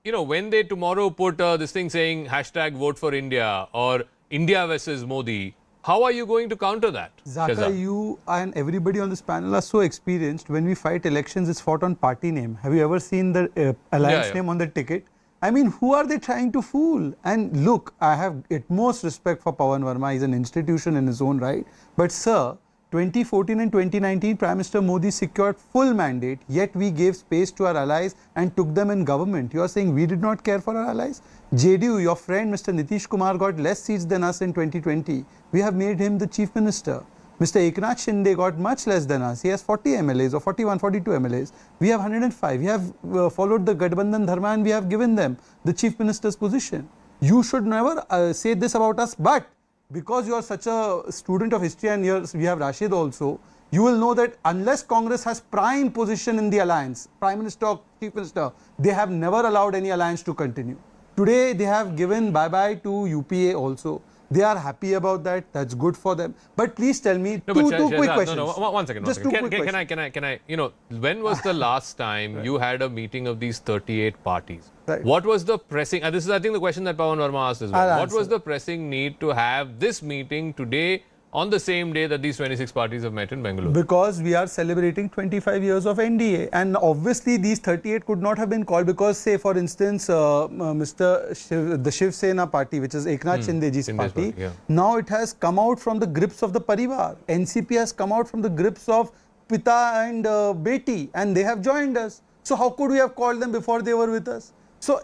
when they tomorrow put this thing saying #vote for India or India versus Modi, How are you going to counter that? Zaka, Shahzad? you and everybody on this panel are so experienced. When we fight elections, it's fought on party name. Have you ever seen the alliance Yeah. name on the ticket? I mean, who are they trying to fool? And look, I have utmost respect for Pawan Verma. He's an institution in his own right. But sir, 2014 and 2019, Prime Minister Modi secured full mandate, yet we gave space to our allies and took them in government. You are saying we did not care for our allies? JDU, your friend Mr. Nitish Kumar got less seats than us in 2020. We have made him the chief minister. Mr. Eknath Shinde got much less than us. He has 40 MLAs or 41, 42 MLAs. We have 105. We have followed the Gadbandhan Dharma and we have given them the chief minister's position. You should never say this about us, but because you are such a student of history and we have Rashid also, you will know that unless Congress has prime position in the alliance, Prime Minister or Chief Minister, they have never allowed any alliance to continue. Today they have given bye-bye to UPA also. They are happy about that. That's good for them. But please tell me two quick questions. No, one second. Just two quick questions. Can I, when was the last time you had a meeting of these 38 parties? Right. What was the pressing, and this is I think the question that Pawan Verma asked as well. I'll What was answer. the pressing need to have this meeting today on the same day that these 26 parties have met in Bengaluru? Because we are celebrating 25 years of NDA, and obviously these 38 could not have been called because, say, for instance, the Shiv Sena party, which is Eknath Shindeji's Shinde's party, party, yeah. now it has come out from the grips of the Parivar. NCP has come out from the grips of Pita and Beti, and they have joined us. So how could we have called them before they were with us? So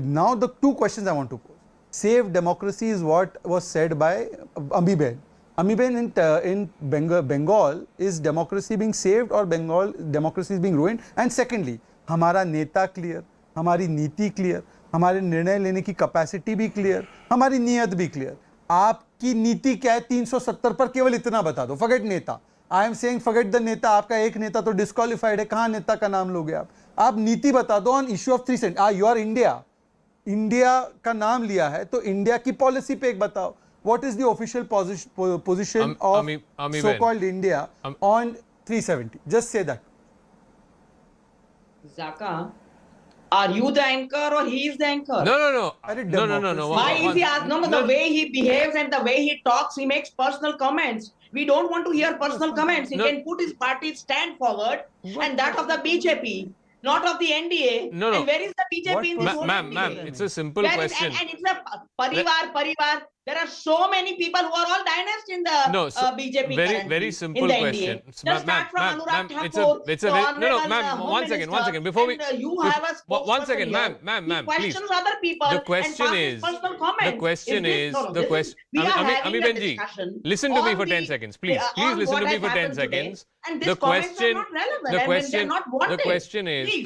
now the two questions I want to pose. Save democracy is what was said by Amiben. Amiben, in Bengal, is democracy being saved or Bengal democracy is being ruined? And secondly, हमारा नेता clear, हमारी नीति clear, हमारे निर्णय लेने की capacity भी clear, हमारी नीयत भी clear. आपकी नीति क्या है 370 पर? केवल इतना बता दो. Forget नेता. I am saying forget the नेता. आपका एक नेता तो disqualified है. कहाँ नेता का नाम लोगे आप? आप नीति बता दो on issue of 370. You are India. India का नाम लिया है तो इंडिया की पॉलिसी पे एक बताओ. What is the official position of so-called India on 370? Just say that. Zaka, are you the anchor or he is the anchor? No. Why is he asked? No, the way he behaves and the way he talks, he makes personal comments. We don't want to hear personal comments. He can put his party's stand forward and that of the BJP, not of the NDA. No. And where is the BJP in this whole Ma'am, NDA? it's a simple Where question. and it's a parivar. There are so many people who are all dynasty in the BJP currently, very simple in the question. NDA. Just start from Anurag Thakur it's a to very, Honorable ma'am, Home one second, Minister, before we, and, you have a one second, spokesperson ma'am, here. He please. questions other people The question and is, passes personal comments. the question is, this we are having a Benji, discussion listen to me on for 10 the- seconds, please. on Please listen what to me has for 10 happened today. seconds. And The these comments are question, not relevant. the I mean, question, they're not wanted. the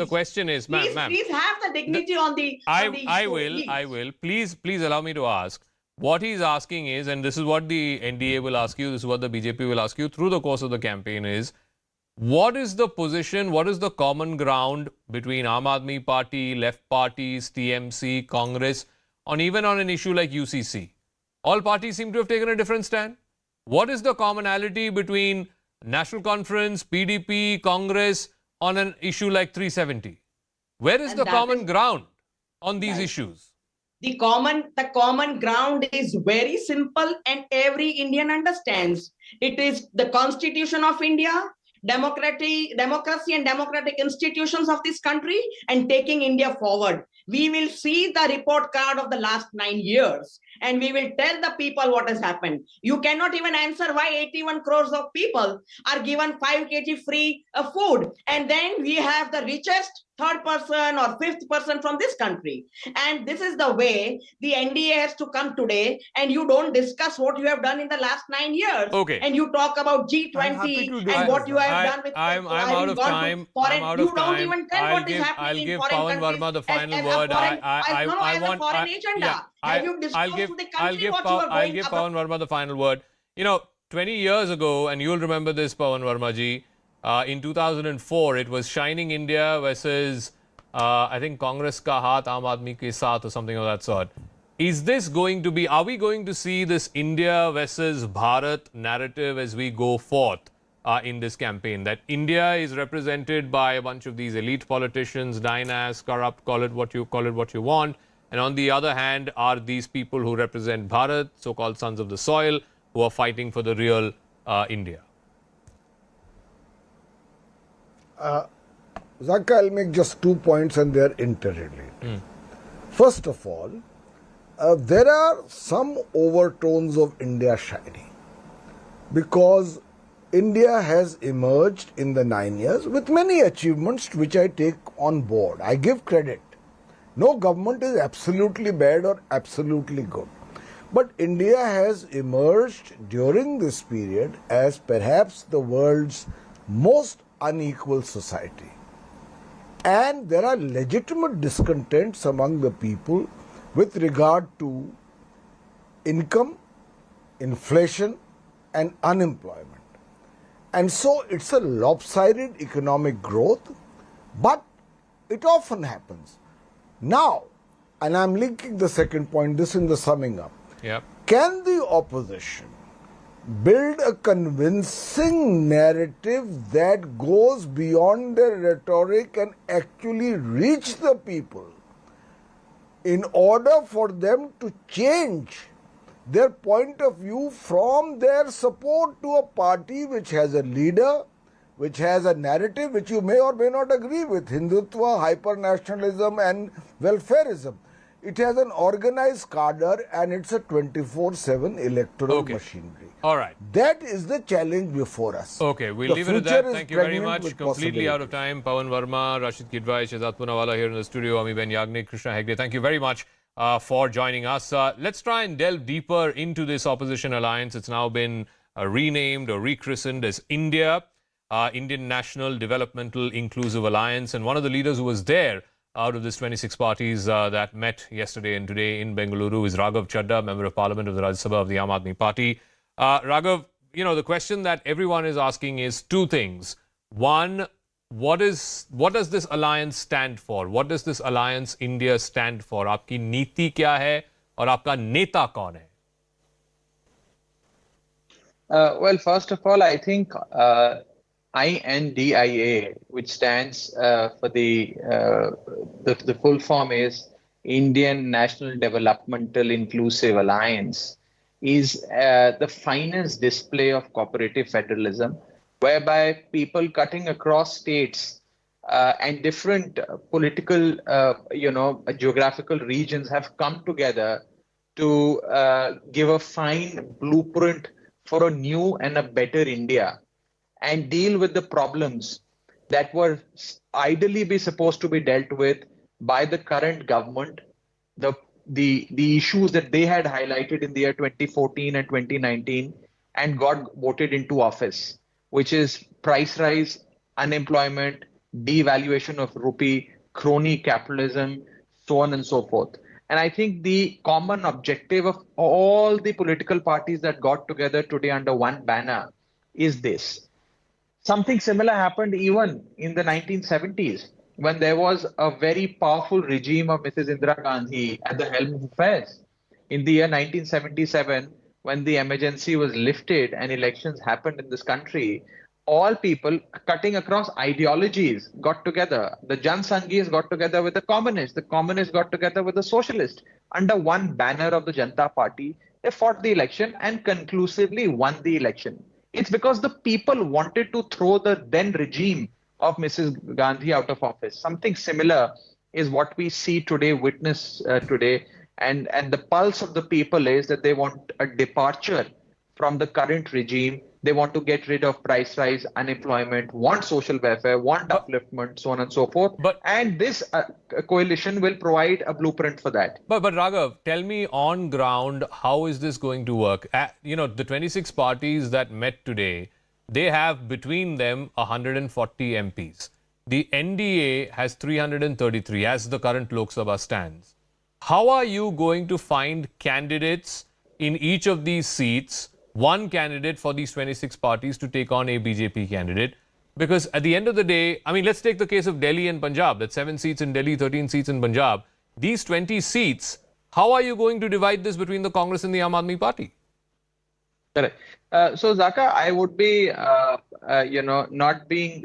question is, Please. ma'am. Please have the dignity on the I issue, will. Please allow me to ask. What he's asking is, and this is what the NDA will ask you, this is what the BJP will ask you through the course of the campaign is, what is the position, what is the common ground between Aam Aadmi Party, left parties, TMC, Congress, even on an issue like UCC? All parties seem to have taken a different stand. What is the commonality between National Conference, PDP, Congress on an issue like 370? Where is And the that common is- ground on these Right. issues? The common ground is very simple and every Indian understands. It is the Constitution of India, democracy and democratic institutions of this country, and taking India forward. We will see the report card of the last 9 years and we will tell the people what has happened. You cannot even answer why 81 crores of people are given 5 kg free food. And then we have the richest third person or fifth person from this country. And this is the way the NDA has to come today, and you don't discuss what you have done in the last 9 years. Okay. And you talk about I'm happy G20 to do and that. what you have done with I'm out of gone to time. foreign- I'm out you of don't time. even tell I'll what is give happening in Pawan foreign Verma countries the final as a word. foreign- I as a want foreign agenda. Have you discussed to the country what you are I'll going give about? Pawan Verma the final word. 20 years ago, and you'll remember this, Pawan Verma ji, in 2004, it was Shining India versus, I think, Congress ka haath Aam Aadmi ke saath or something of that sort. Is this going to be, are we going to see this India versus Bharat narrative as we go forth in this campaign? That India is represented by a bunch of these elite politicians, dynasts, corrupt, call it what you want. And on the other hand are these people who represent Bharat, so-called sons of the soil, who are fighting for the real India? Zaka, I'll make just 2 points and they're interrelated. First of all, there are some overtones of India shining because India has emerged in the 9 years with many achievements which I take on board. I give credit. No government is absolutely bad or absolutely good. But India has emerged during this period as perhaps the world's most unequal society. And there are legitimate discontents among the people with regard to income, inflation, and unemployment. And so it's a lopsided economic growth, but it often happens. Now, and I'm linking the second point, this in the summing up. Yeah. Can the opposition build a convincing narrative that goes beyond their rhetoric and actually reach the people in order for them to change their point of view from their support to a party which has a leader, which has a narrative which you may or may not agree with, Hindutva, hyper-nationalism and welfareism. It has an organized cadre and it's a 24/7 electoral machinery. All right. That is the challenge before us. Okay, we'll leave it at that. Thank you very much. Completely out of time. Pawan Verma, Rashid Kidwai, Shehzad Poonawala here in the studio. Ami Ben Yagnik, Krishna Hegde. Thank you very much for joining us. Let's try and delve deeper into this opposition alliance. It's now been renamed or rechristened as INDIA, Indian National Developmental Inclusive Alliance. And one of the leaders who was there out of this 26 parties that met yesterday and today in Bengaluru is Raghav Chadha, Member of Parliament of the Rajya Sabha of the I.N.D.A. Party. Raghav, you know, the question that everyone is asking is two things. One, what does this alliance stand for? What does this alliance India stand for? Aapki neeti kya hai aur aapka neta kaun hai? Well, first of all, I think I.N.D.I.A, which stands for the full form is Indian National Developmental Inclusive Alliance, is the finest display of cooperative federalism, whereby people cutting across states and different political, geographical regions have come together to give a fine blueprint for a new and a better India, and deal with the problems that were ideally be supposed to be dealt with by the current government, the issues that they had highlighted in the year 2014 and 2019 and got voted into office, which is price rise, unemployment, devaluation of rupee, crony capitalism, so on and so forth. And I think the common objective of all the political parties that got together today under one banner is this. Something similar happened even in the 1970s when there was a very powerful regime of Mrs. Indira Gandhi at the helm of affairs. In the year 1977, when the emergency was lifted and elections happened in this country, all people cutting across ideologies got together. The Jansanghis got together with the communists got together with the socialists. Under one banner of the Janata Party, they fought the election and conclusively won the election. It's because the people wanted to throw the then regime of Mrs. Gandhi out of office. Something similar is what we see today, witness today. And the pulse of the people is that they want a departure from the current regime. They want to get rid of price rise, unemployment, want social welfare, want upliftment, so on and so forth. And this coalition will provide a blueprint for that. But Raghav, tell me on ground, how is this going to work? The 26 parties that met today, they have between them 140 MPs. The NDA has 333 as the current Lok Sabha stands. How are you going to find candidates in each of these seats, one candidate for these 26 parties to take on a BJP candidate? Because at the end of the day, I mean, let's take the case of Delhi and Punjab. That's 7 seats in Delhi, 13 seats in Punjab. These 20 seats, how are you going to divide this between the Congress and the I.N.D.A. Party? Correct. So, Zaka, I would be, not being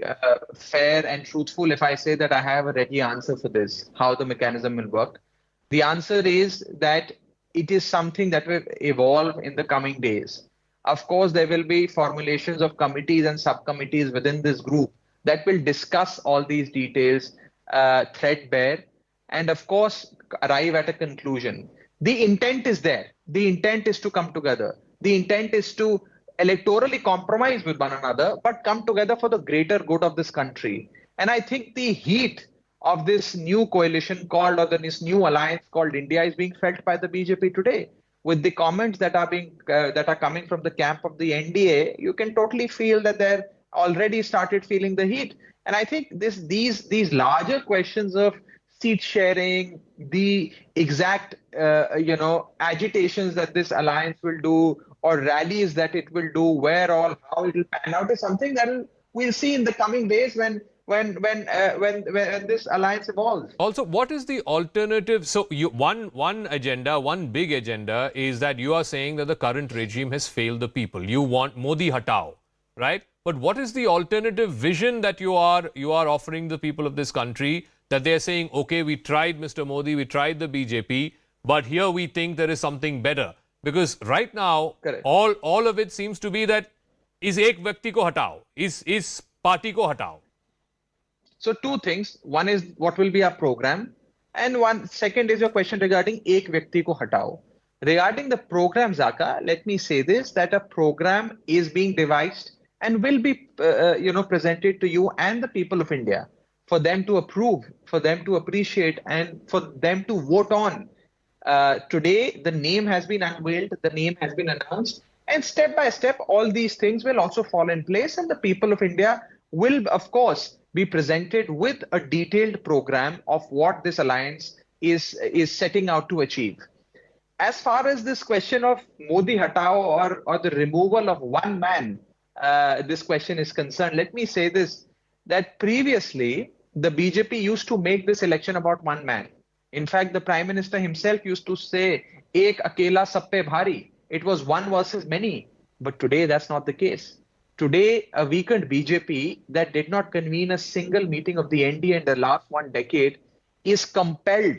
fair and truthful if I say that I have a ready answer for this, how the mechanism will work. The answer is that it is something that will evolve in the coming days. Of course, there will be formulations of committees and subcommittees within this group that will discuss all these details threadbare and, of course, arrive at a conclusion. The intent is there. The intent is to come together. The intent is to electorally compromise with one another, but come together for the greater good of this country. And I think the heat of this new coalition called, or this new alliance called India, is being felt by the BJP today. With the comments that are coming from the camp of the NDA, you can totally feel that they're already started feeling the heat. And I think these larger questions of seat sharing, the exact agitations that this alliance will do, or rallies that it will do, where or how it will pan out, is something that we'll see in the coming days when this alliance evolves. Also, what is the alternative? So, one agenda, one big agenda is that you are saying that the current regime has failed the people. You want Modi hatao, right? But what is the alternative vision that you are offering the people of this country, that they are saying, okay, we tried Mr. Modi, we tried the BJP, but here we think there is something better? Because right now, correct, all of it seems to be that is ek vyakti ko hatao, is party ko hatao. So two things. One is what will be our program, and second is your question regarding ek vyakti ko hatao. Regarding the program, Zaka, let me say this, that a program is being devised and will be presented to you and the people of India for them to approve, for them to appreciate, and for them to vote on. Today, the name has been unveiled, the name has been announced, and step by step, all these things will also fall in place, and the people of India will, of course, be presented with a detailed program of what this alliance is setting out to achieve. As far as this question of Modi hatao or the removal of one man, this question is concerned, let me say this, that previously the BJP used to make this election about one man. In fact, the Prime Minister himself used to say, Ek akela sab pe bhari. It was one versus many. But today, that's not the case. Today, a weakened BJP that did not convene a single meeting of the NDA in the last 1 decade is compelled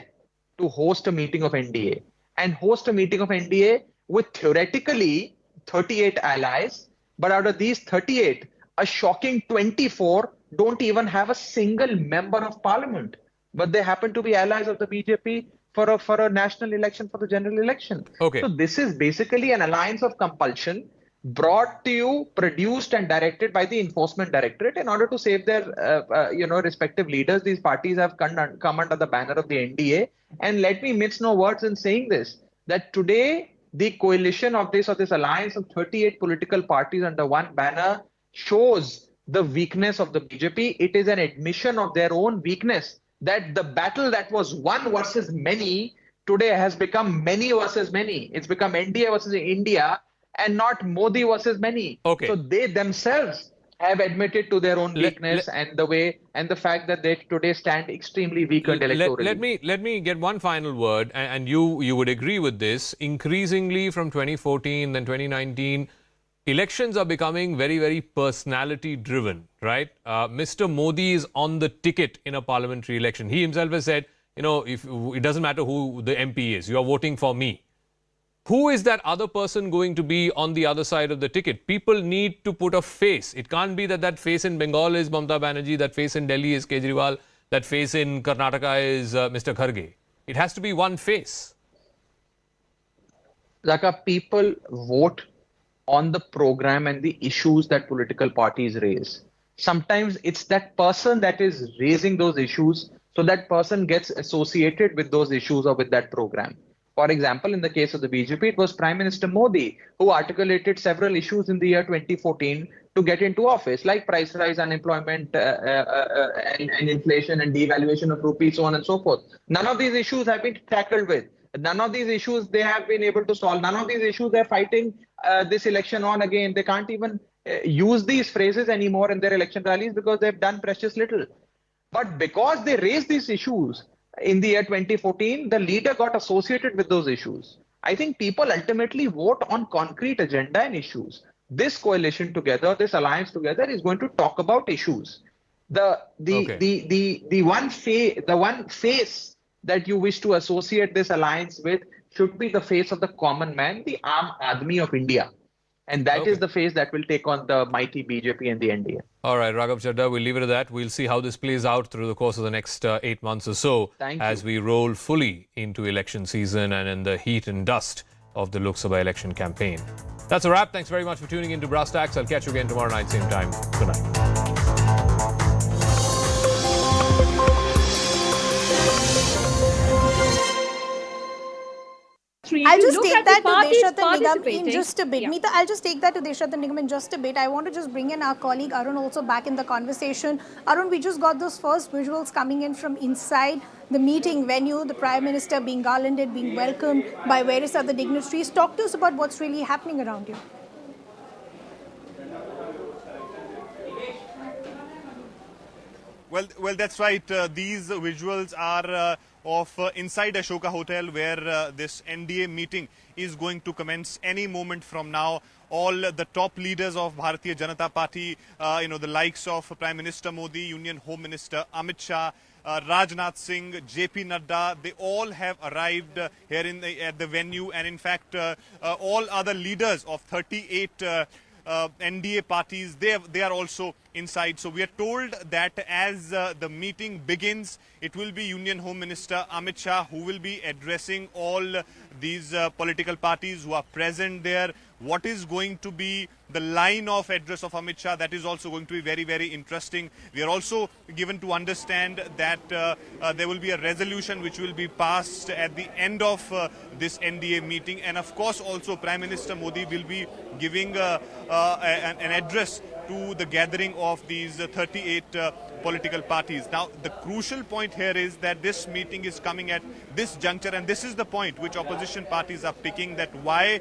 to host a meeting of NDA. And host a meeting of NDA with theoretically 38 allies. But out of these 38, a shocking 24 don't even have a single member of parliament. But they happen to be allies of the BJP for a national election, for the general election. Okay. So this is basically an alliance of compulsion brought to you, produced and directed by the Enforcement Directorate in order to save their respective leaders. These parties have come under the banner of the NDA. And let me mince no words in saying this, that today the coalition of this alliance of 38 political parties under one banner shows the weakness of the BJP. It is an admission of their own weakness, that the battle that was one versus many today has become many versus many. It's become NDA versus India and not Modi versus many. Okay. So they themselves have admitted to their own weakness and the fact that they today stand extremely weakened electorally. Let me get one final word, and you would agree with this. Increasingly from 2014, then 2019, elections are becoming very, very personality driven, right? Mr. Modi is on the ticket in a parliamentary election. He himself has said, if it doesn't matter who the MP is, you are voting for me. Who is that other person going to be on the other side of the ticket? People need to put a face. It can't be that face in Bengal is Mamata Banerjee, that face in Delhi is Kejriwal, that face in Karnataka is Mr. Kharge. It has to be one face. Zaka, people vote on the program and the issues that political parties raise. Sometimes it's that person that is raising those issues, so that person gets associated with those issues or with that program. For example, in the case of the BJP, it was Prime Minister Modi who articulated several issues in the year 2014 to get into office, like price rise, unemployment, and inflation and devaluation of rupee, so on and so forth. None of these issues have been tackled with. None of these issues they have been able to solve. None of these issues they're fighting this election on again. They can't even use these phrases anymore in their election rallies because they've done precious little. But because they raised these issues in the year 2014, the leader got associated with those issues. I think people ultimately vote on concrete agenda and issues. This coalition together, this alliance together is going to talk about issues. The one face that you wish to associate this alliance with should be the face of the common man, the Aam Aadmi of India. And that Okay. is the phase that will take on the mighty BJP and the NDA. All right, Raghav Chadha, we'll leave it at that. We'll see how this plays out through the course of the next 8 months or so Thank as you. we roll fully into election season and in the heat and dust of the Lok Sabha election campaign. That's a wrap. Thanks very much for tuning in to Brass Tacks. I'll catch you again tomorrow night, same time. Good night. I'll just take that to Deshat and Nigam in participating. just a bit. Yeah. Meeta, I'll just take that to Deshat and Nigam in just a bit. I want to just bring in our colleague Arun also back in the conversation. Arun, we just got those first visuals coming in from inside the meeting venue, the Prime Minister being garlanded, being welcomed by various other dignitaries. Talk to us about what's really happening around you. Well, that's right. These visuals are of inside Ashoka Hotel, where this NDA meeting is going to commence any moment from now. All the top leaders of Bharatiya Janata Party, the likes of Prime Minister Modi, Union Home Minister Amit Shah, Rajnath Singh, JP Nadda, they all have arrived here at the venue, and in fact, all other leaders of 38 NDA parties, they are also inside. So we are told that as the meeting begins, it will be Union Home Minister Amit Shah who will be addressing all these political parties who are present there. What is going to be the line of address of Amit Shah, that is also going to be very, very interesting. We are also given to understand that there will be a resolution which will be passed at the end of this NDA meeting. And of course also Prime Minister Modi will be giving an address to the gathering of these 38 political parties. Now, the crucial point here is that this meeting is coming at this juncture, and this is the point which opposition parties are picking, that why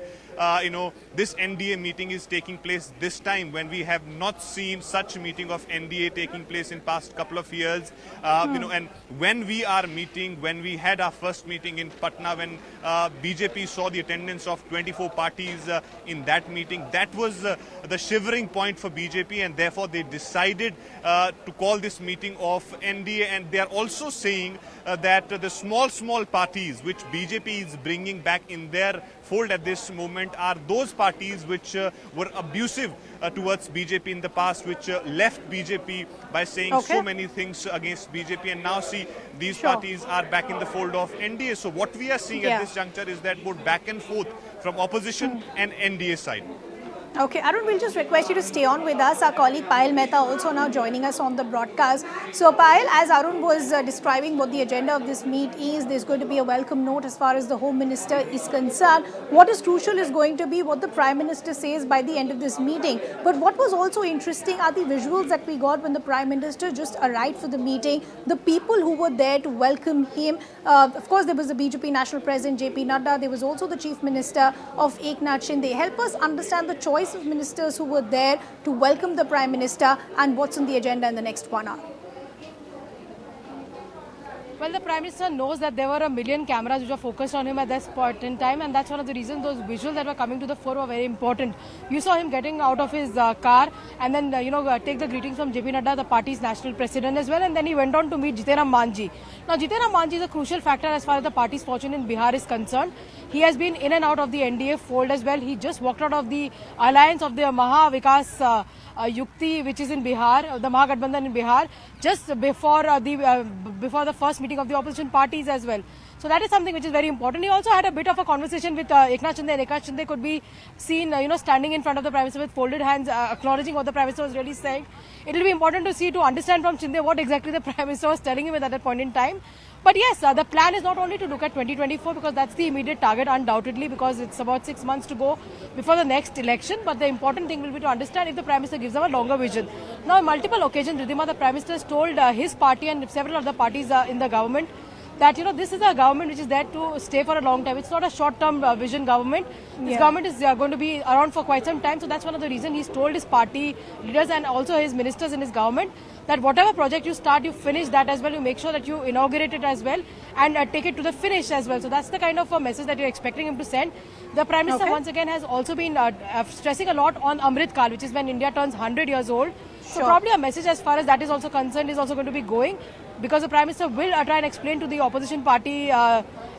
this NDA meeting is taking place this time when we have not seen such meeting of NDA taking place in past couple of years. And when we are meeting, when we had our first meeting in Patna, when BJP saw the attendance of 24 parties in that meeting, that was the shivering point for BJP, and therefore they decided to call this meeting of NDA. And they are also saying that the small parties which BJP is bringing back in their fold at this moment are those parties which were abusive towards BJP in the past, which left BJP by saying so many things against BJP, and now see these parties are back in the fold of NDA. So what we are seeing at this juncture is that both back and forth from opposition and NDA side. Okay, Arun, we'll just request you to stay on with us. Our colleague Payal Mehta also now joining us on the broadcast. So Payal, as Arun was describing what the agenda of this meet is, there's going to be a welcome note as far as the Home Minister is concerned. What is crucial is going to be what the Prime Minister says by the end of this meeting. But what was also interesting are the visuals that we got when the Prime Minister just arrived for the meeting. The people who were there to welcome him. Of course, there was the BJP National President JP Nadda. There was also the Chief Minister of Eknath Shinde. Help us understand the choice of ministers who were there to welcome the Prime Minister and what's on the agenda in the next 1 hour. Well, the Prime Minister knows that there were a million cameras which were focused on him at this point in time, and that's one of the reasons those visuals that were coming to the fore were very important. You saw him getting out of his car and then, take the greetings from JP Nadda, the party's national president as well, and then he went on to meet Jitin Ram Manjhi. Now, Jitin Ram Manjhi is a crucial factor as far as the party's fortune in Bihar is concerned. He has been in and out of the NDA fold as well. He just walked out of the alliance of the Maha Vikas Yukti, which is in Bihar, the Mahagathbandhan in Bihar, just before the first meeting of the opposition parties as well. So that is something which is very important. He also had a bit of a conversation with Eknath Shinde, and Eknath Shinde could be seen, standing in front of the Prime Minister with folded hands, acknowledging what the Prime Minister was really saying. It will be important to understand from Shinde what exactly the Prime Minister was telling him at that point in time. But yes, the plan is not only to look at 2024, because that's the immediate target, undoubtedly, because it's about 6 months to go before the next election. But the important thing will be to understand if the Prime Minister gives them a longer vision. Now, on multiple occasions, Ridhima, the Prime Minister has told his party and several other parties in the government that, this is a government which is there to stay for a long time. It's not a short-term vision government. This government is going to be around for quite some time. So that's one of the reasons he's told his party leaders and also his ministers in his government that whatever project you start, you finish that as well. You make sure that you inaugurate it as well and take it to the finish as well. So that's the kind of a message that you're expecting him to send. The Prime Minister once again has also been stressing a lot on Amrit Kal, which is when India turns 100 years old. So probably a message as far as that is also concerned is also going to be going. because the Prime Minister will try and explain to the opposition party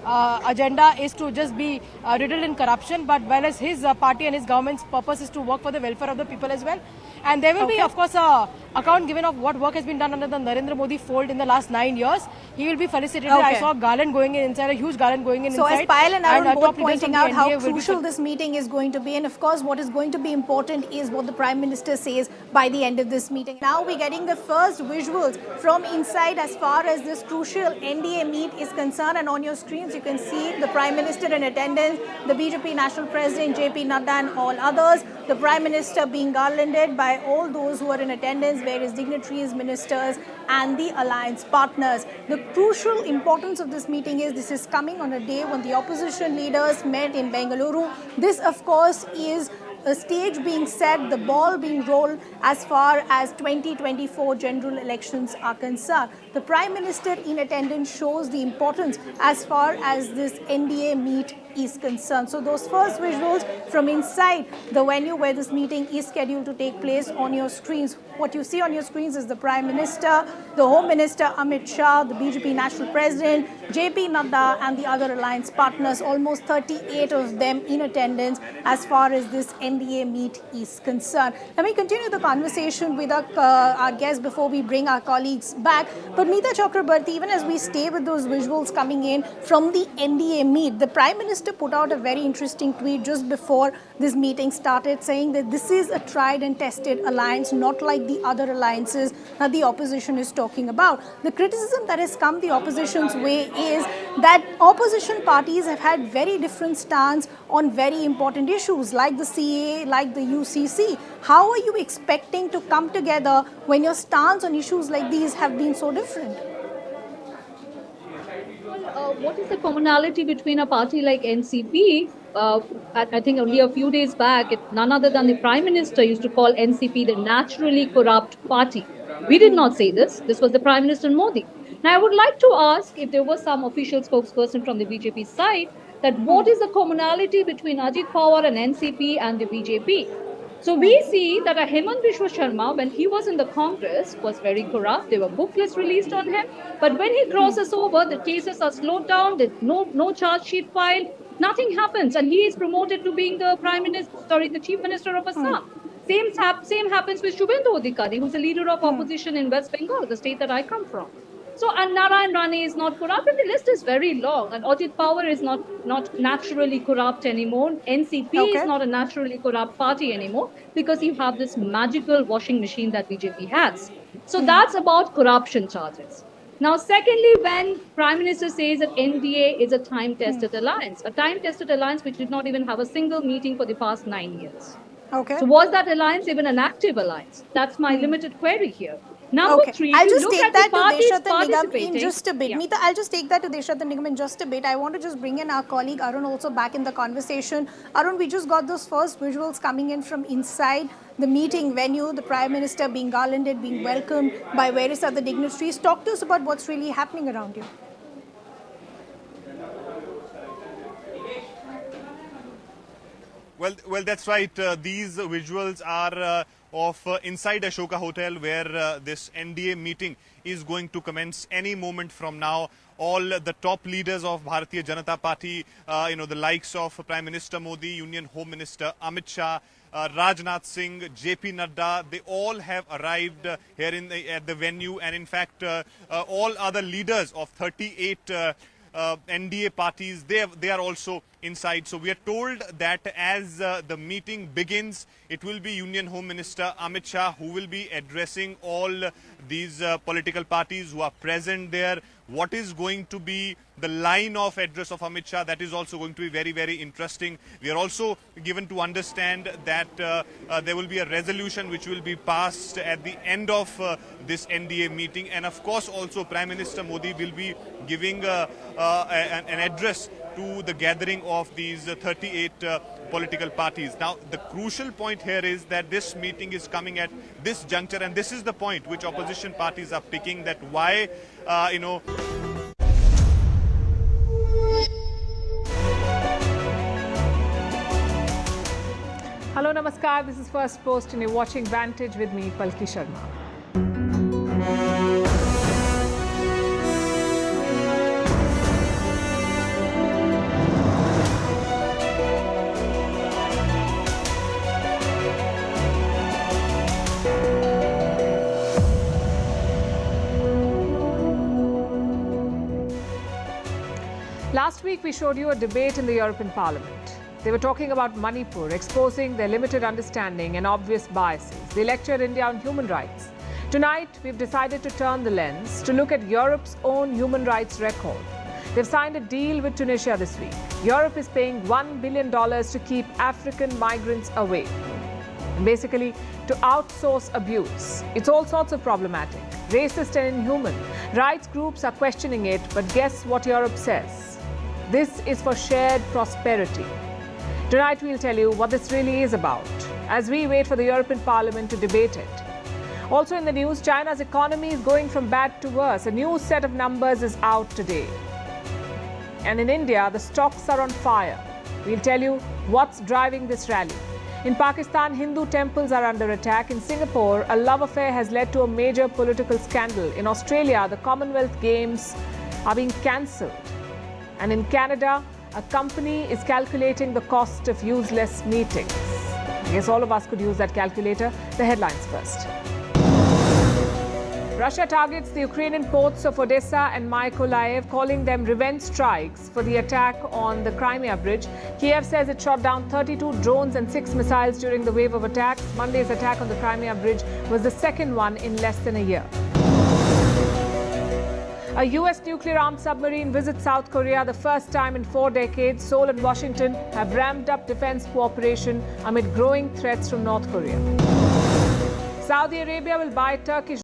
agenda is to just be riddled in corruption, but whereas his party and his government's purpose is to work for the welfare of the people as well. And there will be, of course, a account given of what work has been done under the Narendra Modi fold in the last 9 years. He will be felicitated. I saw a garland going in inside, a huge garland going in inside. So as Payal and Arun both pointing out how crucial this meeting is going to be, and of course what is going to be important is what the Prime Minister says by the end of this meeting. Now we're getting the first visuals from inside as far as this crucial NDA meet is concerned, and on your screens you can see the Prime Minister in attendance, the BJP National President JP Nadda and all others, the Prime Minister being garlanded by all those who are in attendance, various dignitaries, ministers and the alliance partners. The crucial importance of this meeting is this is coming on a day when the opposition leaders met in Bengaluru. This of course is a stage being set, the ball being rolled as far as 2024 general elections are concerned. The Prime Minister in attendance shows the importance as far as this NDA meet is concerned. So those first visuals from inside the venue where this meeting is scheduled to take place on your screens. What you see on your screens is the Prime Minister, the Home Minister Amit Shah, the BJP National President, JP Nadda and the other alliance partners, almost 38 of them in attendance as far as this NDA meet is concerned. Let me continue the conversation with our guests before we bring our colleagues back. But Meeta Chakrabarti, even as we stay with those visuals coming in from the NDA meet, the Prime Minister put out a very interesting tweet just before this meeting started saying that this is a tried and tested alliance, not like the other alliances that the opposition is talking about. The criticism that has come the opposition's way is that opposition parties have had very different stance on very important issues like the CAA, like the UCC. How are you expecting to come together when your stance on issues like these have been so different? What is the commonality between a party like NCP? I think only a few days back, none other than the Prime Minister used to call NCP the naturally corrupt party. We did not say this. This was the Prime Minister Modi. Now, I would like to ask if there was some official spokesperson from the BJP side that what is the commonality between Ajit Pawar and NCP and the BJP? So we see that a Hemant Biswa Sharma, when he was in the Congress, was very corrupt. There were booklets released on him. But when he crosses over, the cases are slowed down. There's no charge sheet filed. Nothing happens. And he is promoted to being the the Chief Minister of Assam. Same happens with Shubhendu Adhikari, who's the leader of opposition in West Bengal, the state that I come from. So, and Narayan Rane is not corrupt, and the list is very long. And Ajit Pawar is not naturally corrupt anymore. NCP is not a naturally corrupt party anymore because you have this magical washing machine that BJP has. So that's about corruption charges. Now, secondly, when Prime Minister says that NDA is a time-tested alliance, a time-tested alliance which did not even have a single meeting for the past 9 years. So was that alliance even an active alliance? That's my limited query here. Number three, I'll just take that to Deshratan Nigam in just a bit. Meeta, I'll just take that to Deshratan Nigam in just a bit. I want to just bring in our colleague Arun also back in the conversation. Arun, we just got those first visuals coming in from inside the meeting venue, the Prime Minister being garlanded, being welcomed by various other dignitaries. Talk to us about what's really happening around you. Well, that's right. These visuals are of inside Ashoka Hotel where this NDA meeting is going to commence any moment from now. All the top leaders of Bharatiya Janata Party, the likes of Prime Minister Modi, Union Home Minister Amit Shah, Rajnath Singh, JP Nadda, they all have arrived here at the venue, and in fact all other leaders of 38 NDA parties, they are also inside. So we are told that as the meeting begins, it will be Union Home Minister Amit Shah who will be addressing all these political parties who are present there. What is going to be the line of address of Amit Shah, that is also going to be very, very interesting. We are also given to understand that there will be a resolution which will be passed at the end of this NDA meeting. And of course also Prime Minister Modi will be giving an address to the gathering of these 38 political parties. Now, the crucial point here is that this meeting is coming at this juncture, and this is the point which opposition parties are picking, that why, Hello, Namaskar. This is First Post and you're watching Vantage with me, Palki Sharma. Last week, we showed you a debate in the European Parliament. They were talking about Manipur, exposing their limited understanding and obvious biases. They lectured India on human rights. Tonight, we've decided to turn the lens to look at Europe's own human rights record. They've signed a deal with Tunisia this week. Europe is paying $1 billion to keep African migrants away. And basically, to outsource abuse. It's all sorts of problematic, racist and inhuman. Rights groups are questioning it, but guess what Europe says? This is for shared prosperity. Tonight, we'll tell you what this really is about as we wait for the European Parliament to debate it. Also in the news, China's economy is going from bad to worse. A new set of numbers is out today. And in India, the stocks are on fire. We'll tell you what's driving this rally. In Pakistan, Hindu temples are under attack. In Singapore, a love affair has led to a major political scandal. In Australia, the Commonwealth Games are being cancelled. And in Canada, a company is calculating the cost of useless meetings. I guess all of us could use that calculator. The headlines first. Russia targets the Ukrainian ports of Odessa and Mykolaiv, calling them revenge strikes for the attack on the Crimea bridge. Kiev says it shot down 32 drones and 6 missiles during the wave of attacks. Monday's attack on the Crimea bridge was the second one in less than a year. A U.S. nuclear-armed submarine visits South Korea the first time in 4 decades. Seoul and Washington have ramped up defense cooperation amid growing threats from North Korea. Saudi Arabia will buy Turkish